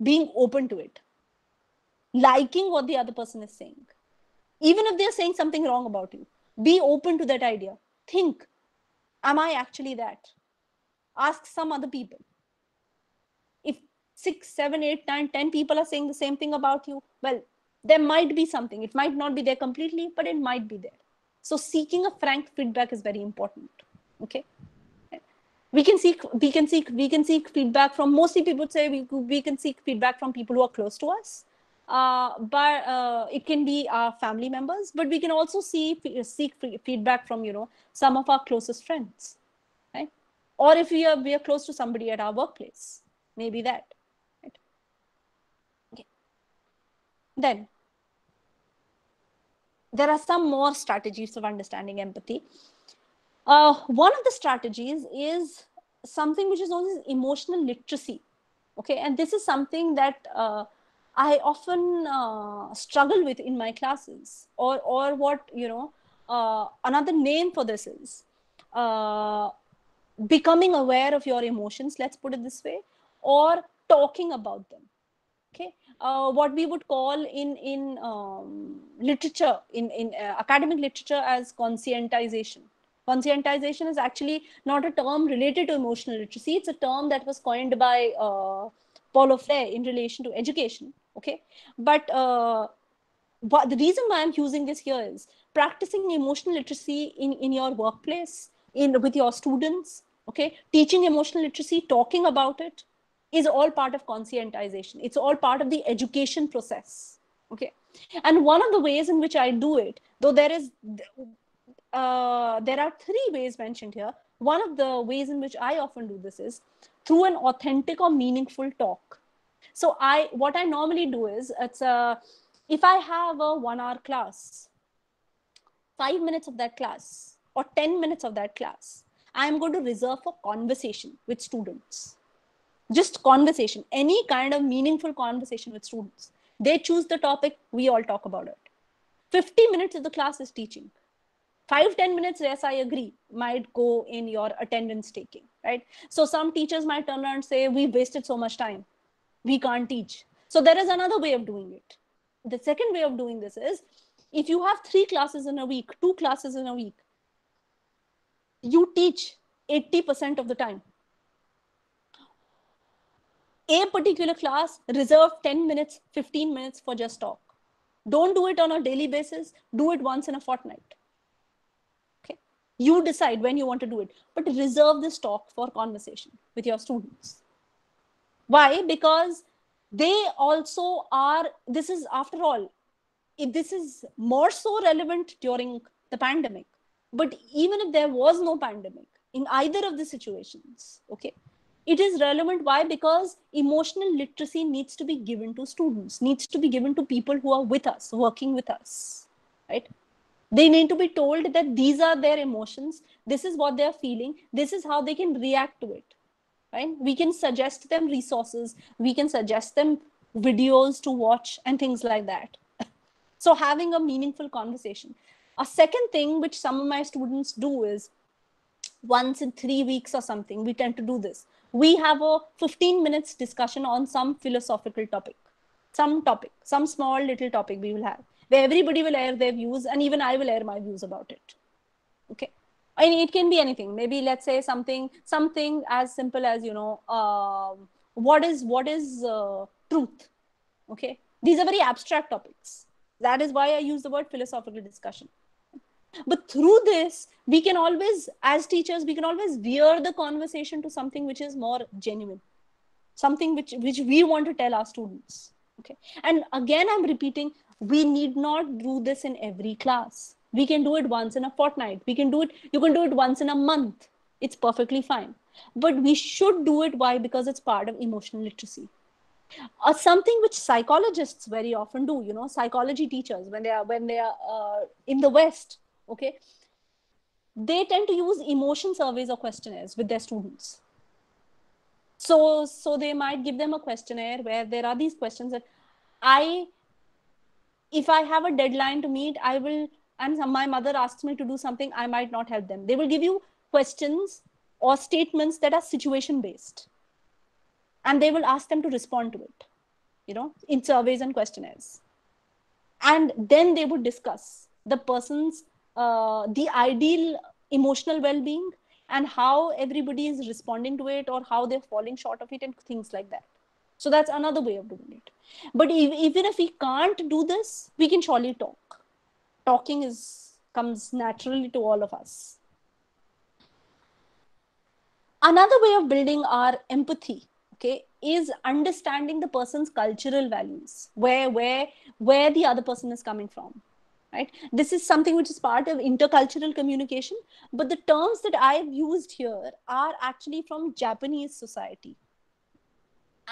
being open to it. Liking what the other person is saying. Even if they're saying something wrong about you, be open to that idea. Think, am I actually that? Ask some other people. If 6, 7, 8, 9, 10 people are saying the same thing about you, well, there might be something. It might not be there completely, but it might be there. So seeking a frank feedback is very important. Okay. We can seek feedback from, mostly people would say we can seek feedback from people who are close to us. But it can be our family members, but we can also seek feedback from, you know, some of our closest friends, right? Or if we are close to somebody at our workplace, maybe that. Right? Okay. Then there are some more strategies of understanding empathy. One of the strategies is something which is known as emotional literacy. Okay, and this is something that I often struggle with in my classes, or what, another name for this is becoming aware of your emotions, let's put it this way, or talking about them. Okay, what we would call in literature, in academic literature, as conscientization. Conscientization is actually not a term related to emotional literacy. It's a term that was coined by Paulo Freire in relation to education. Okay, but the reason why I'm using this here is practicing emotional literacy in your workplace, with your students. Okay, teaching emotional literacy, talking about it, is all part of conscientization. It's all part of the education process. Okay, and one of the ways in which I do it, though there are three ways mentioned here. One of the ways in which I often do this is through an authentic or meaningful talk. So what I normally do is, if I have a 1-hour class, 5 minutes of that class or 10 minutes of that class, I'm going to reserve for conversation with students. Just conversation, any kind of meaningful conversation with students. They choose the topic, we all talk about it. 50 minutes of the class is teaching. 5-10 minutes, yes, I agree, might go in your attendance taking, right? So some teachers might turn around and say, we wasted so much time, we can't teach. So there is another way of doing it. The second way of doing this is, if you have 3 classes in a week, 2 classes in a week, you teach 80% of the time. A particular class, reserve 10 minutes, 15 minutes for just talk. Don't do it on a daily basis. Do it once in a fortnight. Okay, you decide when you want to do it, but reserve this talk for conversation with your students. Why? Because they also are, this is, after all, this is more so relevant during the pandemic. But even if there was no pandemic, in either of the situations, okay, it is relevant. Why? Because emotional literacy needs to be given to students, needs to be given to people who are with us, working with us, right? They need to be told that these are their emotions, this is what they're feeling, this is how they can react to it, right? We can suggest them resources, we can suggest them videos to watch and things like that. So having a meaningful conversation. A second thing which some of my students do is, once in 3 weeks or something, we tend to do this. We have a 15 minutes discussion on some philosophical topic, some small little topic we will have, where everybody will air their views, and even I will air my views about it. Okay. I mean, it can be anything. Maybe let's say something as simple as, what is truth? Okay. These are very abstract topics. That is why I use the word philosophical discussion. But through this, we can always, as teachers, we can always veer the conversation to something which is more genuine, something which we want to tell our students. Okay. And again, I'm repeating, we need not do this in every class. We can do it once in a fortnight. You can do it once in a month. It's perfectly fine. But we should do it. Why? Because it's part of emotional literacy. Something which psychologists very often do, psychology teachers, when they are in the West, okay, they tend to use emotion surveys or questionnaires with their students. So they might give them a questionnaire where there are these questions that if I have a deadline to meet, I will, and my mother asks me to do something, I might not help them. They will give you questions or statements that are situation based, and they will ask them to respond to it, in surveys and questionnaires. And then they would discuss the person's, the ideal emotional well-being, and how everybody is responding to it, or how they're falling short of it, and things like that. So that's another way of doing it. But even if we can't do this, we can surely talk. Talking comes naturally to all of us. Another way of building our empathy, okay, is understanding the person's cultural values, where the other person is coming from, right? This is something which is part of intercultural communication, but the terms that I've used here are actually from Japanese society.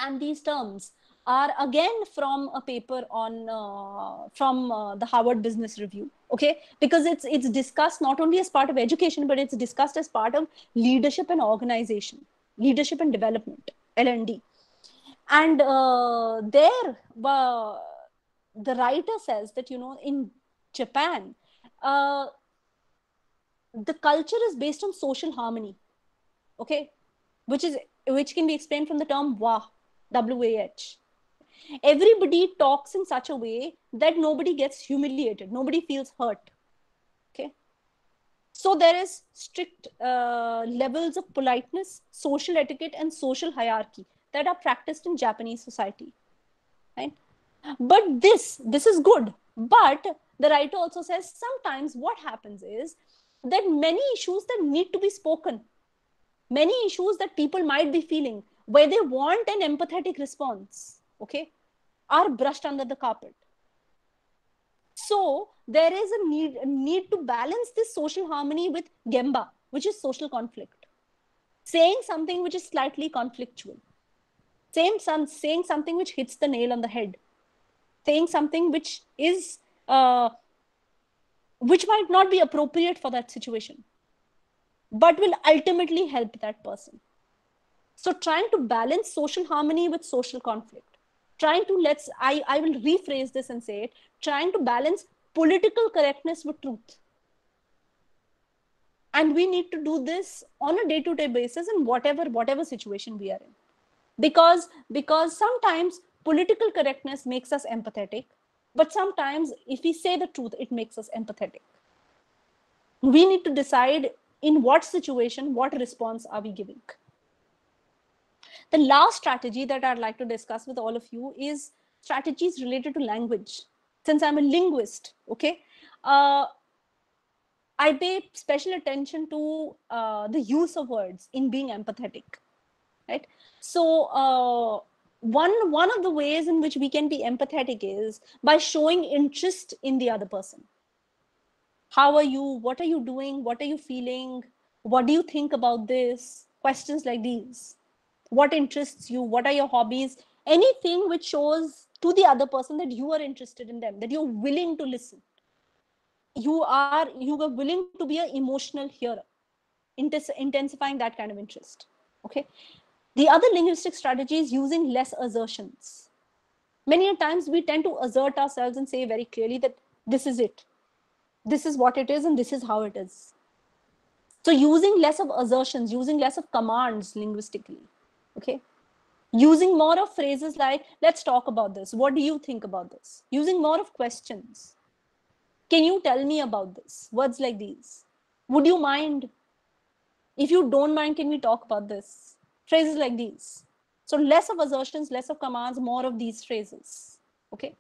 And these terms are again from a paper on from the Harvard Business Review, okay, because it's discussed not only as part of education, but it's discussed as part of leadership and organization, leadership and development, L&D. And there the writer says that, you know, in Japan, the culture is based on social harmony, okay, which can be explained from the term WAH, W-A-H. Everybody talks in such a way that nobody gets humiliated, nobody feels hurt, okay. So there is strict levels of politeness, social etiquette, and social hierarchy that are practiced in Japanese society, right? But this is good. But the writer also says sometimes what happens is that many issues that need to be spoken, many issues that people might be feeling, where they want an empathetic response, okay, are brushed under the carpet. So there is a need to balance this social harmony with gemba, which is social conflict. Saying something which is slightly conflictual. Saying something which hits the nail on the head. Saying something which is which might not be appropriate for that situation, but will ultimately help that person. So trying to balance social harmony with social conflict. Trying to I will rephrase this and say it, trying to balance political correctness with truth. And we need to do this on a day-to-day basis in whatever situation we are in. Because sometimes political correctness makes us empathetic, but sometimes if we say the truth, it makes us empathetic. We need to decide in what situation, what response are we giving. The last strategy that I'd like to discuss with all of you is strategies related to language. Since I'm a linguist, okay, I pay special attention to the use of words in being empathetic, right? So one of the ways in which we can be empathetic is by showing interest in the other person. How are you? What are you doing? What are you feeling? What do you think about this? Questions like these. What interests you? What are your hobbies? Anything which shows to the other person that you are interested in them, that you're willing to listen. You are willing to be an emotional hearer, intensifying that kind of interest. Okay. The other linguistic strategy is using less assertions. Many times we tend to assert ourselves and say very clearly that this is it. This is what it is and this is how it is. So using less of assertions, using less of commands linguistically. Okay. Using more of phrases like, let's talk about this. What do you think about this? Using more of questions. Can you tell me about this? Words like these. Would you mind? If you don't mind, can we talk about this? Phrases like these. So less of assertions, less of commands, more of these phrases. Okay.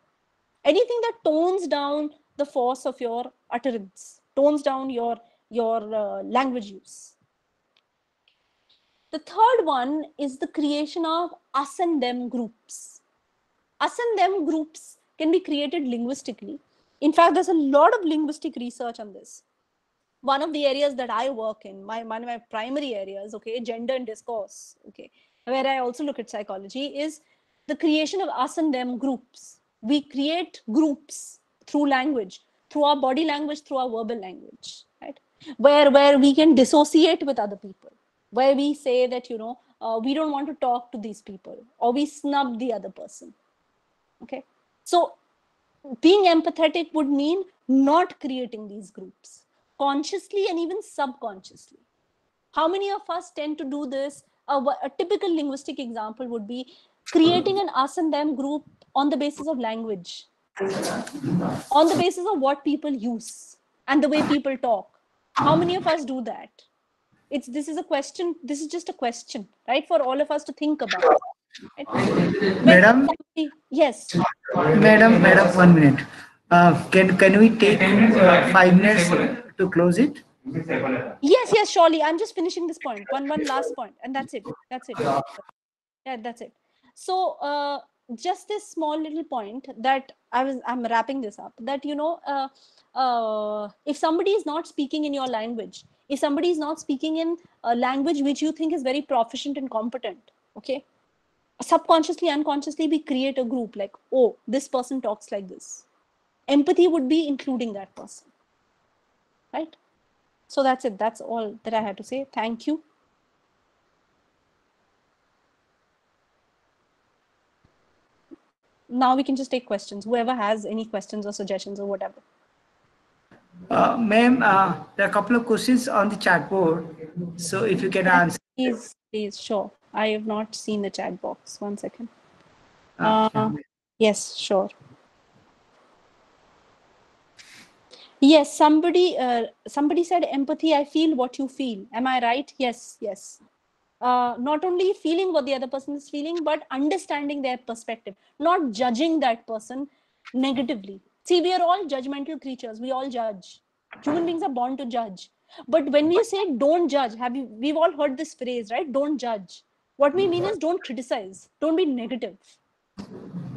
Anything that tones down the force of your utterance, tones down your language use. The third one is the creation of us and them groups. Us and them groups can be created linguistically. In fact, there's a lot of linguistic research on this. One of the areas that I work in, one of my primary areas, okay, gender and discourse, okay, where I also look at psychology, is the creation of us and them groups. We create groups through language, through our body language, through our verbal language, right? Where we can dissociate with other people, where we say that, you know, we don't want to talk to these people, or we snub the other person, okay? So being empathetic would mean not creating these groups, consciously and even subconsciously. How many of us tend to do this? A typical linguistic example would be creating an us and them group on the basis of language, on the basis of what people use and the way people talk. How many of us do that? This is a question. This is just a question, right? For all of us to think about. Right? Madam? Yes. Madam, 1 minute. Can we take 5 minutes to close it? Yes, surely. I'm just finishing this point. One last point, and that's it. Yeah, that's it. So just this small little point that I'm wrapping this up, that, you know, if somebody is not speaking in your language, if somebody is not speaking in a language which you think is very proficient and competent, okay, subconsciously, unconsciously, we create a group like, oh, this person talks like this. Empathy would be including that person, right? So that's it. That's all that I had to say. Thank you. Now we can just take questions. Whoever has any questions or suggestions or whatever. Ma'am, there are a couple of questions on the chat board. So if you can answer. Please, sure. I have not seen the chat box. 1 second. Yes, sure. Yes, somebody said empathy. I feel what you feel. Am I right? Yes. Not only feeling what the other person is feeling, but understanding their perspective, not judging that person negatively. See, we are all judgmental creatures. We all judge. Human beings are born to judge. But when we say don't judge, we've all heard this phrase, right? Don't judge. What we mean is don't criticize. Don't be negative.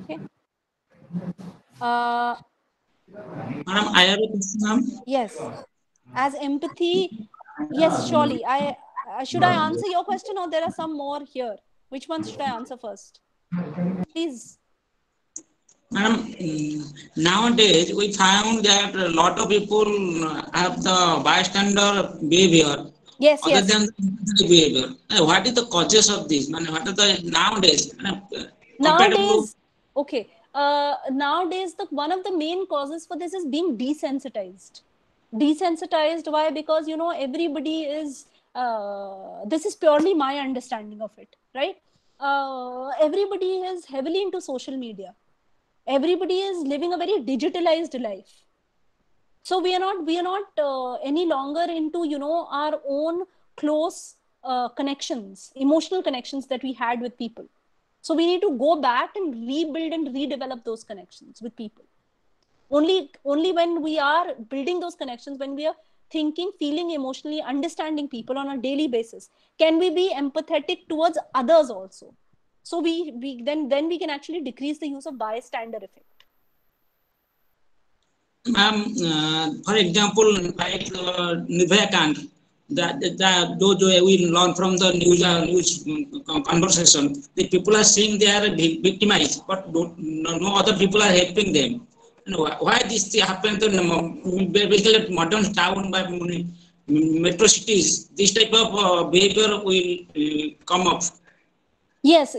Okay. Madam, I have a question, ma'am. Yes. As empathy, yes, surely. Should I answer your question or there are some more here? Which ones should I answer first? Please. Madam, nowadays we found that a lot of people have the bystander behavior Yes, other than the behavior. What is the causes of this? What are the nowadays? Nowadays, okay. Nowadays, one of the main causes for this is being desensitized. Desensitized, why? Because, everybody is, this is purely my understanding of it, right? Everybody is heavily into social media. Everybody is living a very digitalized life. So we are not any longer into, our own close connections, emotional connections that we had with people. So we need to go back and rebuild and redevelop those connections with people. Only when we are building those connections, when we are thinking, feeling, emotionally, understanding people on a daily basis, can we be empathetic towards others also. So then we can actually decrease the use of bystander effect. Ma'am, for example, like Nirbhaya Kand, those we learn from the news conversation, the people are saying they are victimized, but no other people are helping them. Why this happens in basically modern town by metro cities? This type of behavior will come up. Yes,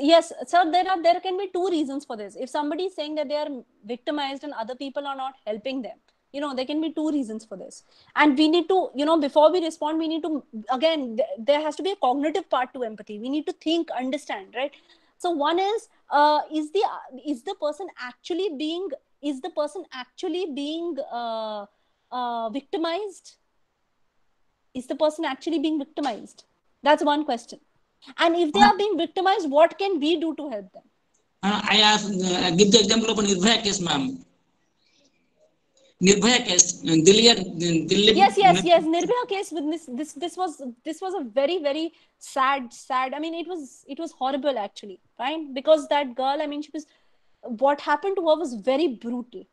sir. There can be two reasons for this. If somebody is saying that they are victimized and other people are not helping them, there can be two reasons for this. And we need to, before we respond, we need to, again, there has to be a cognitive part to empathy. We need to think, understand, right? So one is the person actually being victimized? Is the person actually being victimized? That's one question. And if they are being victimized, what can we do to help them? I have give the example of Nirbhaya case, ma'am. Nirbhaya case, Delhi. Yes. Nirbhaya case with this was a very, very sad. I mean, it was horrible actually, right? Because that girl, I mean, what happened to her was very brutal,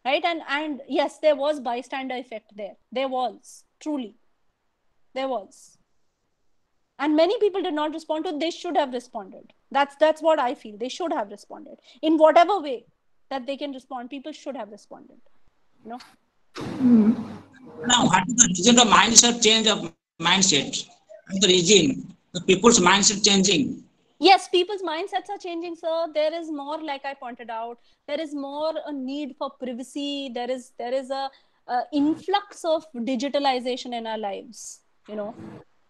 right? And yes, there was bystander effect there. There was, truly, there was. And many people did not respond to it. They should have responded. That's what I feel. They should have responded in whatever way that they can respond. People should have responded. Now, what is the reason of mindset change of mindset? The reason the people's mindset changing. Yes, people's mindsets are changing, sir. There is more, like I pointed out, there is more a need for privacy. There is a influx of digitalization in our lives.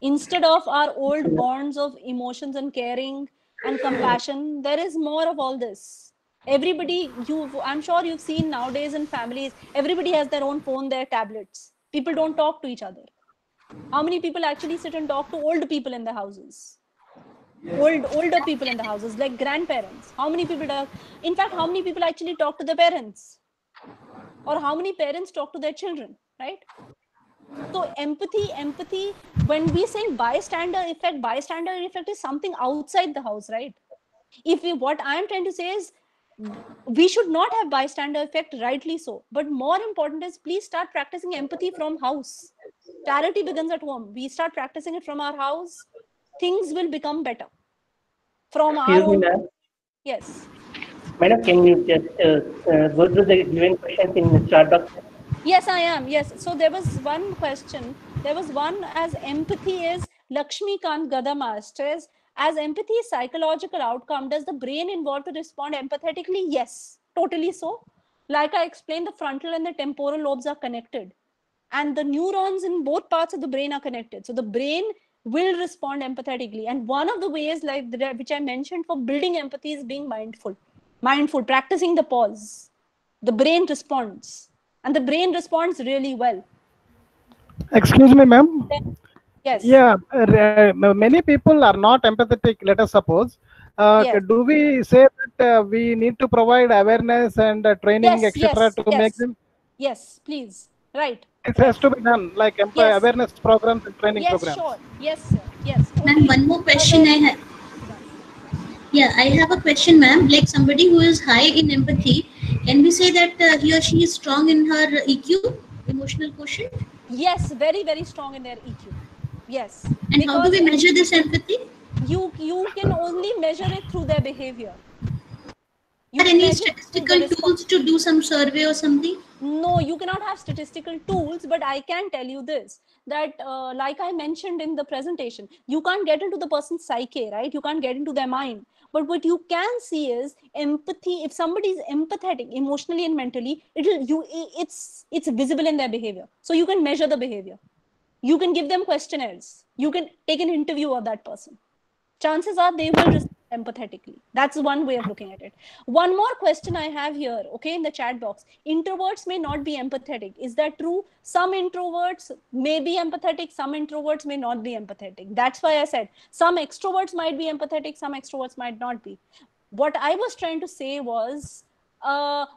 Instead of our old bonds of emotions and caring and compassion, there is more of all this. Everybody, I'm sure you've seen nowadays in families, everybody has their own phone, their tablets. People don't talk to each other. How many people actually sit and talk to old people in the houses? Older people in the houses, like grandparents. How many people in fact, how many people actually talk to their parents? Or how many parents talk to their children, right? So empathy, when we say bystander effect is something outside the house, right? What I'm trying to say is, we should not have bystander effect, rightly so. But more important is, please start practicing empathy from house. Charity begins at home. We start practicing it from our house, things will become better. From our own. Yes. Madam, can you just go through the given questions in the chat box? Yes, I am. Yes. So there was one question. There was one as empathy is Lakshmi Kant Gadam asked is, as empathy is psychological outcome, does the brain involved to respond empathetically? Yes, totally so. Like I explained, the frontal and the temporal lobes are connected, and the neurons in both parts of the brain are connected. So the brain will respond empathetically. And one of the ways, like which I mentioned, for building empathy is being mindful, practicing the pause. The brain responds, and the brain responds really well. Excuse me, ma'am. Yes. Yeah, many people are not empathetic. Let us suppose. Yes. Do we say that we need to provide awareness and training, Yes, etc., yes, to make yes, them? yes, please. Right. It Right. has to be done, like Yes. awareness programs and training Yes, programs. sure. Yes, sir. Yes. Ma'am, Totally. one more question I have. Yeah, I have a question, ma'am. Like somebody who is high in empathy, can we say that he or she is strong in her EQ, emotional quotient? Yes, very, very strong in their EQ. Yes. And how do we measure this empathy? You can only measure it through their behavior. Are there any statistical tools to do some survey or something? No, you cannot have statistical tools, but I can tell you this, that like I mentioned in the presentation, you can't get into the person's psyche, right? You can't get into their mind. But what you can see is empathy. If somebody is empathetic emotionally and mentally, it's visible in their behavior. So you can measure the behavior. You can give them questionnaires. You can take an interview of that person. Chances are they will respond empathetically. That's one way of looking at it. One more question I have here, okay, in the chat box. Introverts may not be empathetic. Is that true? Some introverts may be empathetic, some introverts may not be empathetic. That's why I said some extroverts might be empathetic, some extroverts might not be. What I was trying to say was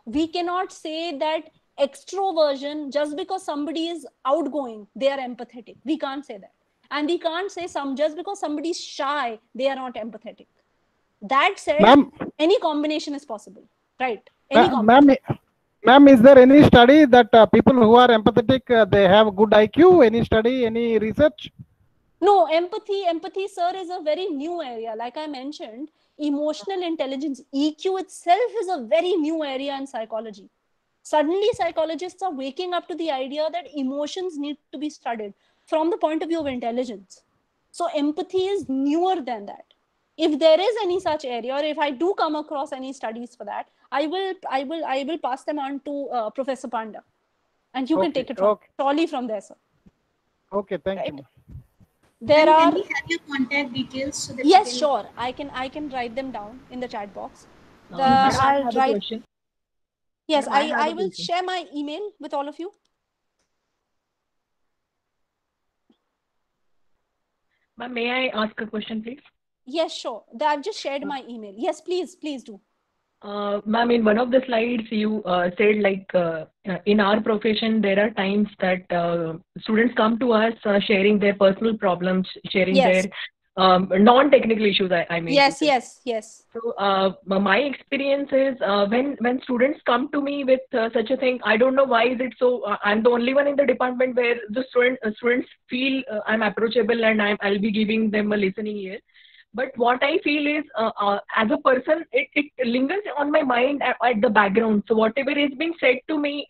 we cannot say that extroversion, just because somebody is outgoing, they are empathetic. We can't say that. And we can't say just because somebody's shy, they are not empathetic. That said, any combination is possible, right? Ma'am, is there any study that people who are empathetic, they have good IQ? Any study, any research? No, empathy, sir, is a very new area. Like I mentioned, emotional intelligence, EQ itself is a very new area in psychology. Suddenly, psychologists are waking up to the idea that emotions need to be studied from the point of view of intelligence. So empathy is newer than that. If there is any such area, or if I do come across any studies for that, I will pass them on to Professor Panda, and you can take it surely from there, sir. Okay, thank you. There and are. Can we have your contact details so that Yes, sure. I can write them down in the chat box. I'll write. Yes, I will share my email with all of you. Ma'am, may I ask a question, please? Yes, sure. I've just shared my email. Yes, please do. Ma'am, in one of the slides, you said like in our profession, there are times that students come to us sharing their personal problems, sharing their non-technical issues, I mean. Yes. So my experience is when students come to me with such a thing, I don't know why is it so. I'm the only one in the department where the students feel I'm approachable and I'll be giving them a listening ear. But what I feel is, as a person, it lingers on my mind at the background. So whatever is being said to me,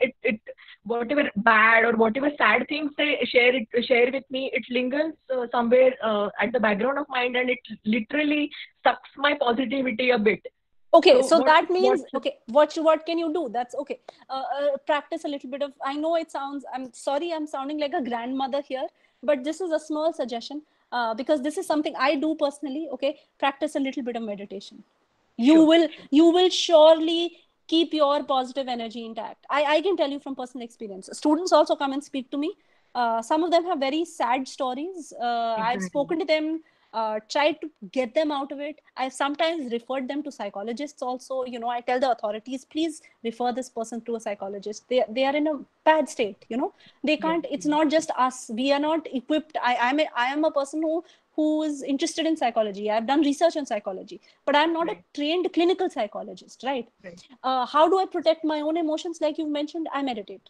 whatever bad or whatever sad things they share with me, it lingers somewhere at the background of mind, and it literally sucks my positivity a bit. Okay, so that means, okay, what can you do? That's okay. Practice a little bit of, I know it sounds, I'm sorry, I'm sounding like a grandmother here, but this is a small suggestion. Because this is something I do personally. Okay, practice a little bit of meditation. You will surely keep your positive energy intact. I can tell you from personal experience. Students also come and speak to me. Some of them have very sad stories. I've spoken to them, tried to get them out of it. I've sometimes referred them to psychologists also. I tell the authorities, please refer this person to a psychologist. They are in a bad state. They can't. It's not just us. We are not equipped. I am a person who is interested in psychology. I've done research on psychology, but I'm not a trained clinical psychologist, right? How do I protect my own emotions? Like you mentioned, I meditate.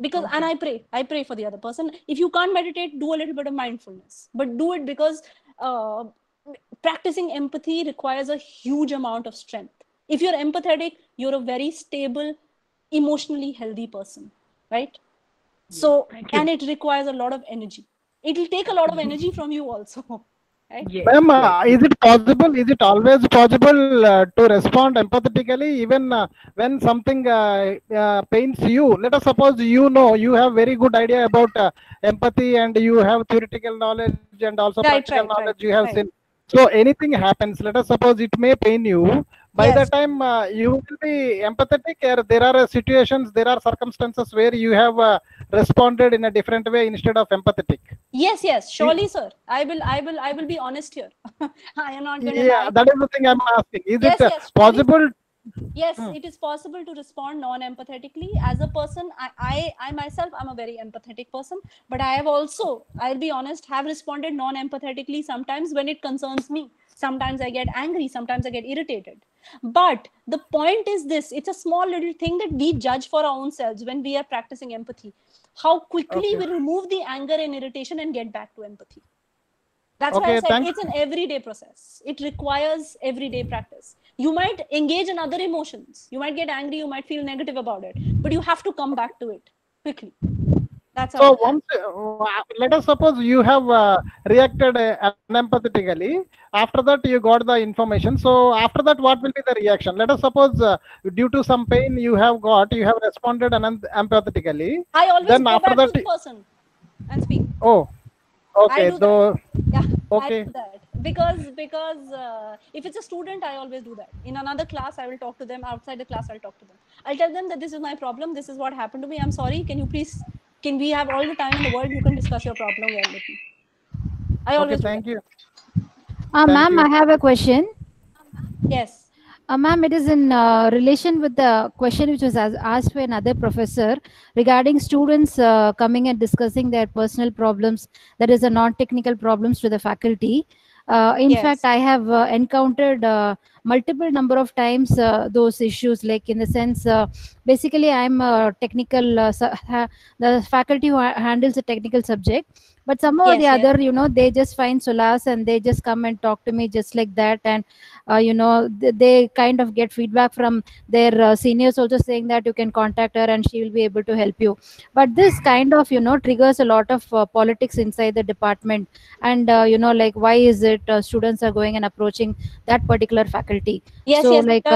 Because and I pray for the other person. If you can't meditate, do a little bit of mindfulness, but do it because practicing empathy requires a huge amount of strength. If you're empathetic, you're a very stable, emotionally healthy person, right? So, Thank you. and it requires a lot of energy. It will take a lot of energy from you also, right? Yes. Ma'am, Yes. is it possible? Is it always possible to respond empathetically, even when something pains you? Let us suppose you have very good idea about empathy, and you have theoretical knowledge and also practical knowledge you have seen. So anything happens. Let us suppose it may pain you. By the Yes. time you will be empathetic, there are situations, there are circumstances where you have responded in a different way instead of empathetic. Yes, surely, sir. I will be honest here. I am not going to Yeah, lie. that is the thing I'm asking. Is Yes, it yes, surely. possible? Yes, it is possible to respond non-empathetically. As a person, I myself, I'm a very empathetic person, but I have also, I'll be honest, have responded non-empathetically sometimes when it concerns me. Sometimes I get angry, sometimes I get irritated. But the point is this, it's a small little thing that we judge for our own selves when we are practicing empathy. How quickly we remove the anger and irritation and get back to empathy. That's why I said it's an everyday process. It requires everyday practice. You might engage in other emotions. You might get angry. You might feel negative about it, but you have to come back to it quickly. That's how. So once, let us suppose you have reacted unempathetically. After that, you got the information. So after that, what will be the reaction? Let us suppose due to some pain you have responded unempathetically. I always then go after back that, to the person and speak. Oh, okay. I do that. Yeah, okay. I do that because if it's a student, I always do that. In another class, I will talk to them. Outside the class, I'll talk to them. I'll tell them that this is my problem. This is what happened to me. I'm sorry. Can we have all the time in the world? You can discuss your problem with me. I always do thank that. you. Ma'am, I have a question. Yes. Ma'am, it is in relation with the question which was asked by another professor regarding students coming and discussing their personal problems, that is, a non-technical problems to the faculty. In fact, I have encountered multiple number of times those issues, like in the sense, basically I'm a technical, the faculty who handles the technical subject, but somehow or the other, they just find solace and they just come and talk to me just like that. And, they kind of get feedback from their seniors also saying that you can contact her and she will be able to help you. But this kind of, triggers a lot of politics inside the department. And, like, why is it students are going and approaching that particular faculty? Yes, so yes, like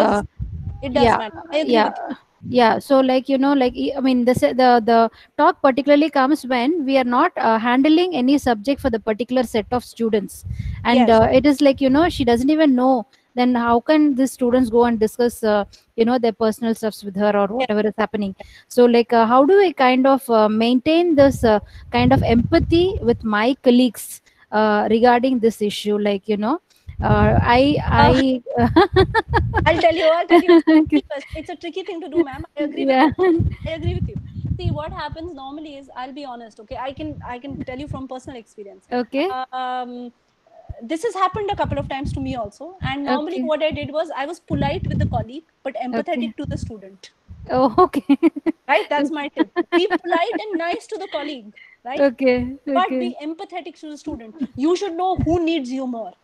it does matter. I agree with you. Yeah, so like, like, I mean, the talk particularly comes when we are not handling any subject for the particular set of students. And it is like, she doesn't even know, then how can these students go and discuss their personal stuffs with her or whatever is happening. So like, how do I kind of maintain this kind of empathy with my colleagues regarding this issue? Like, I'll tell you. It's a tricky thing to do, ma'am. I agree with you. I agree with you. See, what happens normally is, I'll be honest. Okay, I can tell you from personal experience. Okay. This has happened a couple of times to me also. And normally, what I did was, I was polite with the colleague, but empathetic to the student. Oh, okay. Right, that's my tip. Be polite and nice to the colleague, right? Okay. But be empathetic to the student. You should know who needs you more.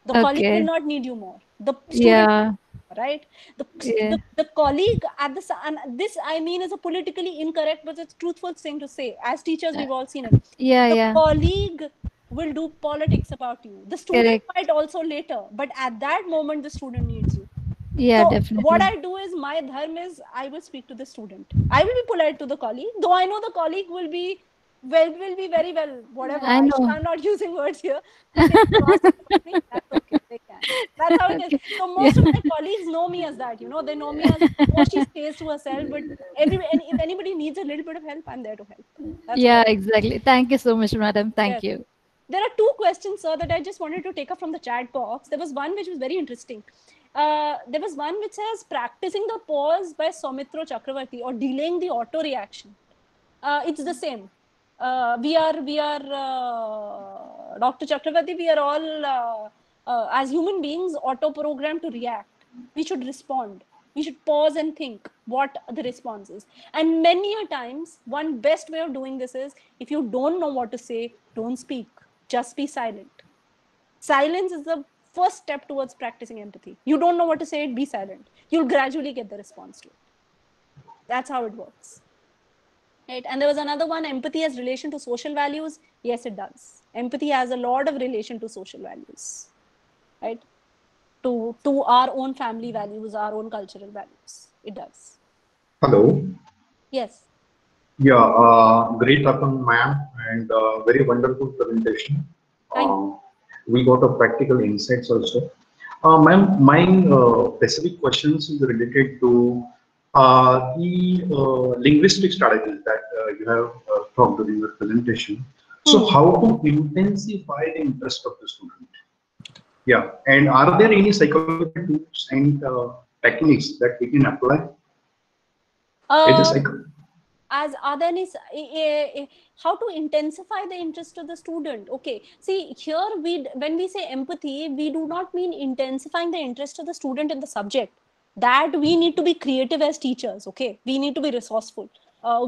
The colleague will not need you more. The student, right? The colleague at the, and this I mean is a politically incorrect, but it's a truthful thing to say. As teachers, we've all seen it. The colleague will do politics about you. The student might also later, but at that moment, the student needs you. Yeah, so definitely. What I do is, my dharma is, I will speak to the student. I will be polite to the colleague, though I know the colleague will be very well, whatever. I'm not using words here. That's okay. They can. That's how it is. So most of my colleagues know me as that. They know me as, she stays to herself. But if anybody needs a little bit of help, I'm there to help. That's exactly. Thank you so much, madam. Thank you. There are two questions, sir, that I just wanted to take up from the chat box. There was one which was very interesting. There was one which says, practicing the pause by Soumitra Chakravarti, or delaying the auto reaction. It's the same. We are Dr. Chakravarti, we are all as human beings auto-programmed to react. We should respond. We should pause and think what the response is. And many a times, one best way of doing this is, if you don't know what to say, don't speak. Just be silent. Silence is the first step towards practicing empathy. You don't know what to say, be silent. You'll gradually get the response to it. That's how it works. Right? And there was another one, empathy has relation to social values. Yes, it does. Empathy has a lot of relation to social values, right? To our own family values, our own cultural values. It does. Hello. Yes. Yeah, great talking, ma'am, and very wonderful presentation. We got a practical insights also. Ma'am, my specific questions is related to the linguistic strategies that you have talked during your presentation. So how to intensify the interest of the student? Yeah, and are there any psychological tools and techniques that we can apply? As are there any, how to intensify the interest of the student? Okay, see here, when we say empathy, we do not mean intensifying the interest of the student in the subject. That we need to be creative as teachers. Okay, we need to be resourceful.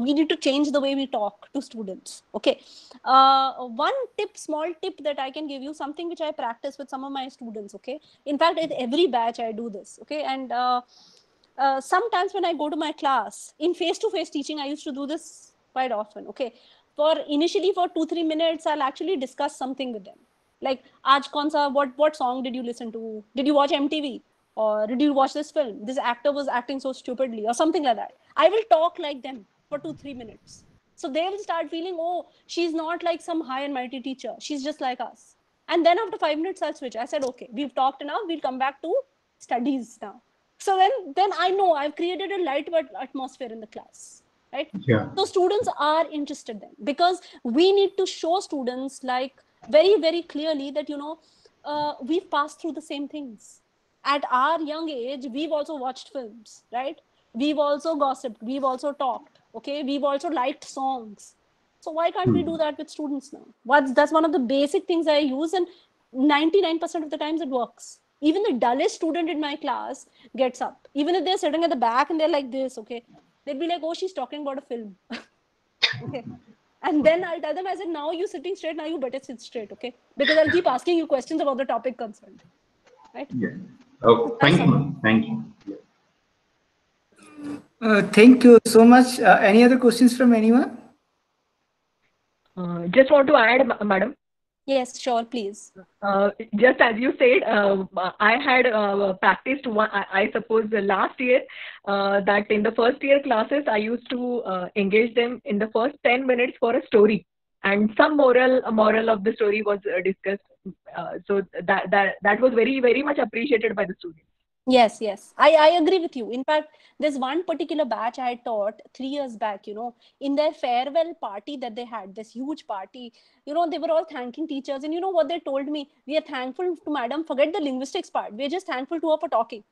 We need to change the way we talk to students. Okay, one small tip that I can give you, something which I practice with some of my students. Okay, in fact, at every batch I do this. Okay, and sometimes when I go to my class in face-to-face teaching, I used to do this quite often. Okay, initially for 2-3 minutes, I'll actually discuss something with them. Like, aaj kaun sa, what song did you listen to? Did you watch MTV? Or did you watch this film? This actor was acting so stupidly, or something like that. I will talk like them for 2-3 minutes. So they will start feeling, oh, she's not like some high and mighty teacher. She's just like us. And then after 5 minutes, I'll switch. I said, okay, we've talked enough. We'll come back to studies now. So then I know I've created a light atmosphere in the class, right? Yeah. So students are interested then, because we need to show students like very, very clearly that, you know, we've passed through the same things. At our young age, we've also watched films, right? We've also gossiped. We've also talked. Okay, we've also liked songs. So why can't we do that with students now? That's one of the basic things I use, and 99% of the times it works. Even the dullest student in my class gets up. Even if they're sitting at the back and they're like this, okay, they'd be like, oh, she's talking about a film. Okay. And then I'll tell them, I said, now you're sitting straight, now you better sit straight, okay? Because I'll keep asking you questions about the topic concerned, right? Yeah. Oh, thank you. Thank you. Yeah. Thank you so much. Any other questions from anyone? Just want to add, madam. Yes, sure, please. Just as you said, I had practiced one, I suppose last year, that in the first year classes, I used to engage them in the first 10 minutes for a story, and some moral of the story was discussed. So that was very, very much appreciated by the students. Yes, yes, I agree with you. In fact, there's one particular batch I taught 3 years back, you know, in their farewell party that they had, this huge party, you know, they were all thanking teachers. And you know what they told me? We are thankful to madam, forget the linguistics part. We're just thankful to her for talking.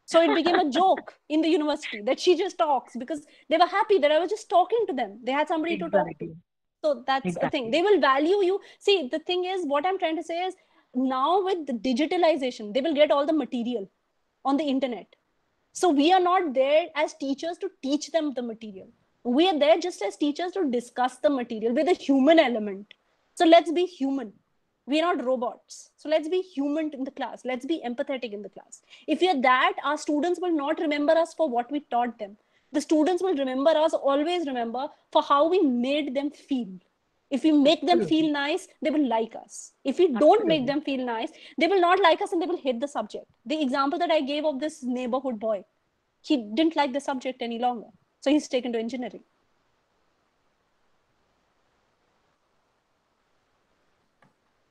So it became a joke in the university that she just talks, because they were happy that I was just talking to them. They had somebody to talk to. So that's a thing. They will value you. See, the thing is, what I'm trying to say is, now with the digitalization, they will get all the material on the internet. So we are not there as teachers to teach them the material. We are there just as teachers to discuss the material with a human element. So let's be human. We are not robots. So let's be human in the class. Let's be empathetic in the class. If we are that, our students will not remember us for what we taught them. The students will remember us, always remember, for how we made them feel. If we make them feel nice, they will like us. If we don't make them feel nice, they will not like us and they will hate the subject. The example that I gave of this neighborhood boy, he didn't like the subject any longer. So he's taken to engineering.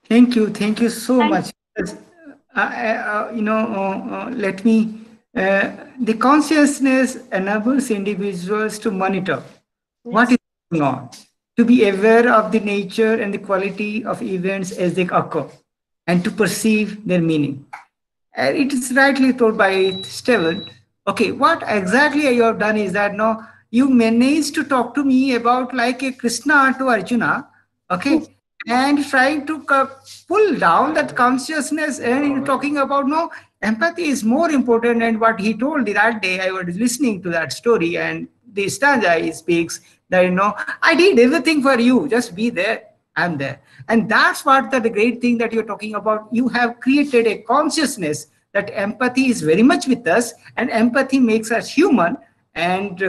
Thank you. Thank you so much. You know, let me, the consciousness enables individuals to monitor what is going on, to be aware of the nature and the quality of events as they occur, and to perceive their meaning. And it is rightly told by Steven. Okay, what exactly you have done is that now you managed to talk to me about like a Krishna to Arjuna, okay, and trying to pull down that consciousness, and you're talking about no, empathy is more important. And what he told that day, I was listening to that story, and the stanza he speaks that, you know, I did everything for you, just be there. I'm there. And that's what the great thing that you're talking about. You have created a consciousness that empathy is very much with us, and empathy makes us human. And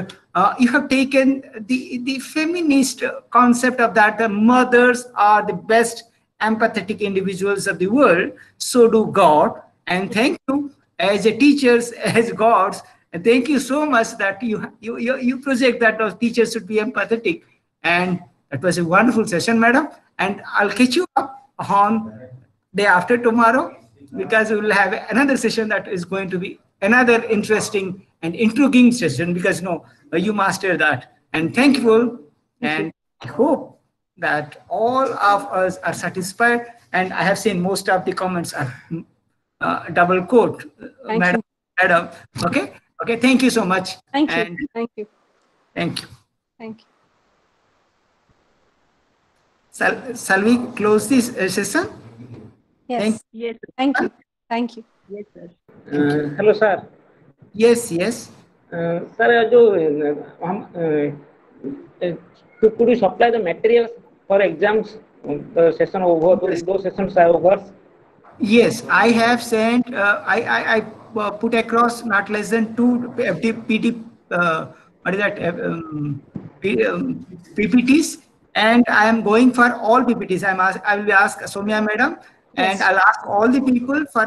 you have taken the feminist concept of that the mothers are the best empathetic individuals of the world. So do God. And thank you as a teachers, as gods. And thank you so much that you project that those teachers should be empathetic. And that was a wonderful session, madam. And I'll catch you up on day after tomorrow, because we will have another session that is going to be another interesting and intriguing session, because you mastered that. And thankful, and I hope that all of us are satisfied. And I have seen most of the comments are double quote, madam. Okay. Okay. Thank you so much. Thank you. Thank you. Thank you. Thank you. Shall we close this session? Yes. Yes. Thank you. Thank you. Yes, sir. Hello, sir. Yes, yes. Sir, could you supply the materials for exams? The session over, those sessions are over. Yes, I have sent. I put across not less than 2 PT. What is that? PPTs. And I am going for all PPTs. I will ask Soumya madam, and I'll ask all the people for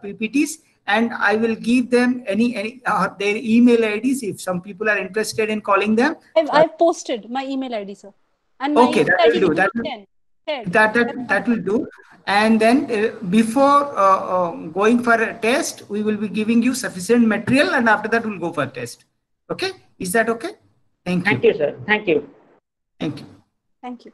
PPTs, and I will give them their email IDs if some people are interested in calling them. I've posted my email ID, sir. And my okay, that will do. That will do. And then before going for a test, we will be giving you sufficient material, and after that we'll go for a test. Okay, is that okay? Thank you. Thank you, sir. Thank you. Thank you. Thank you.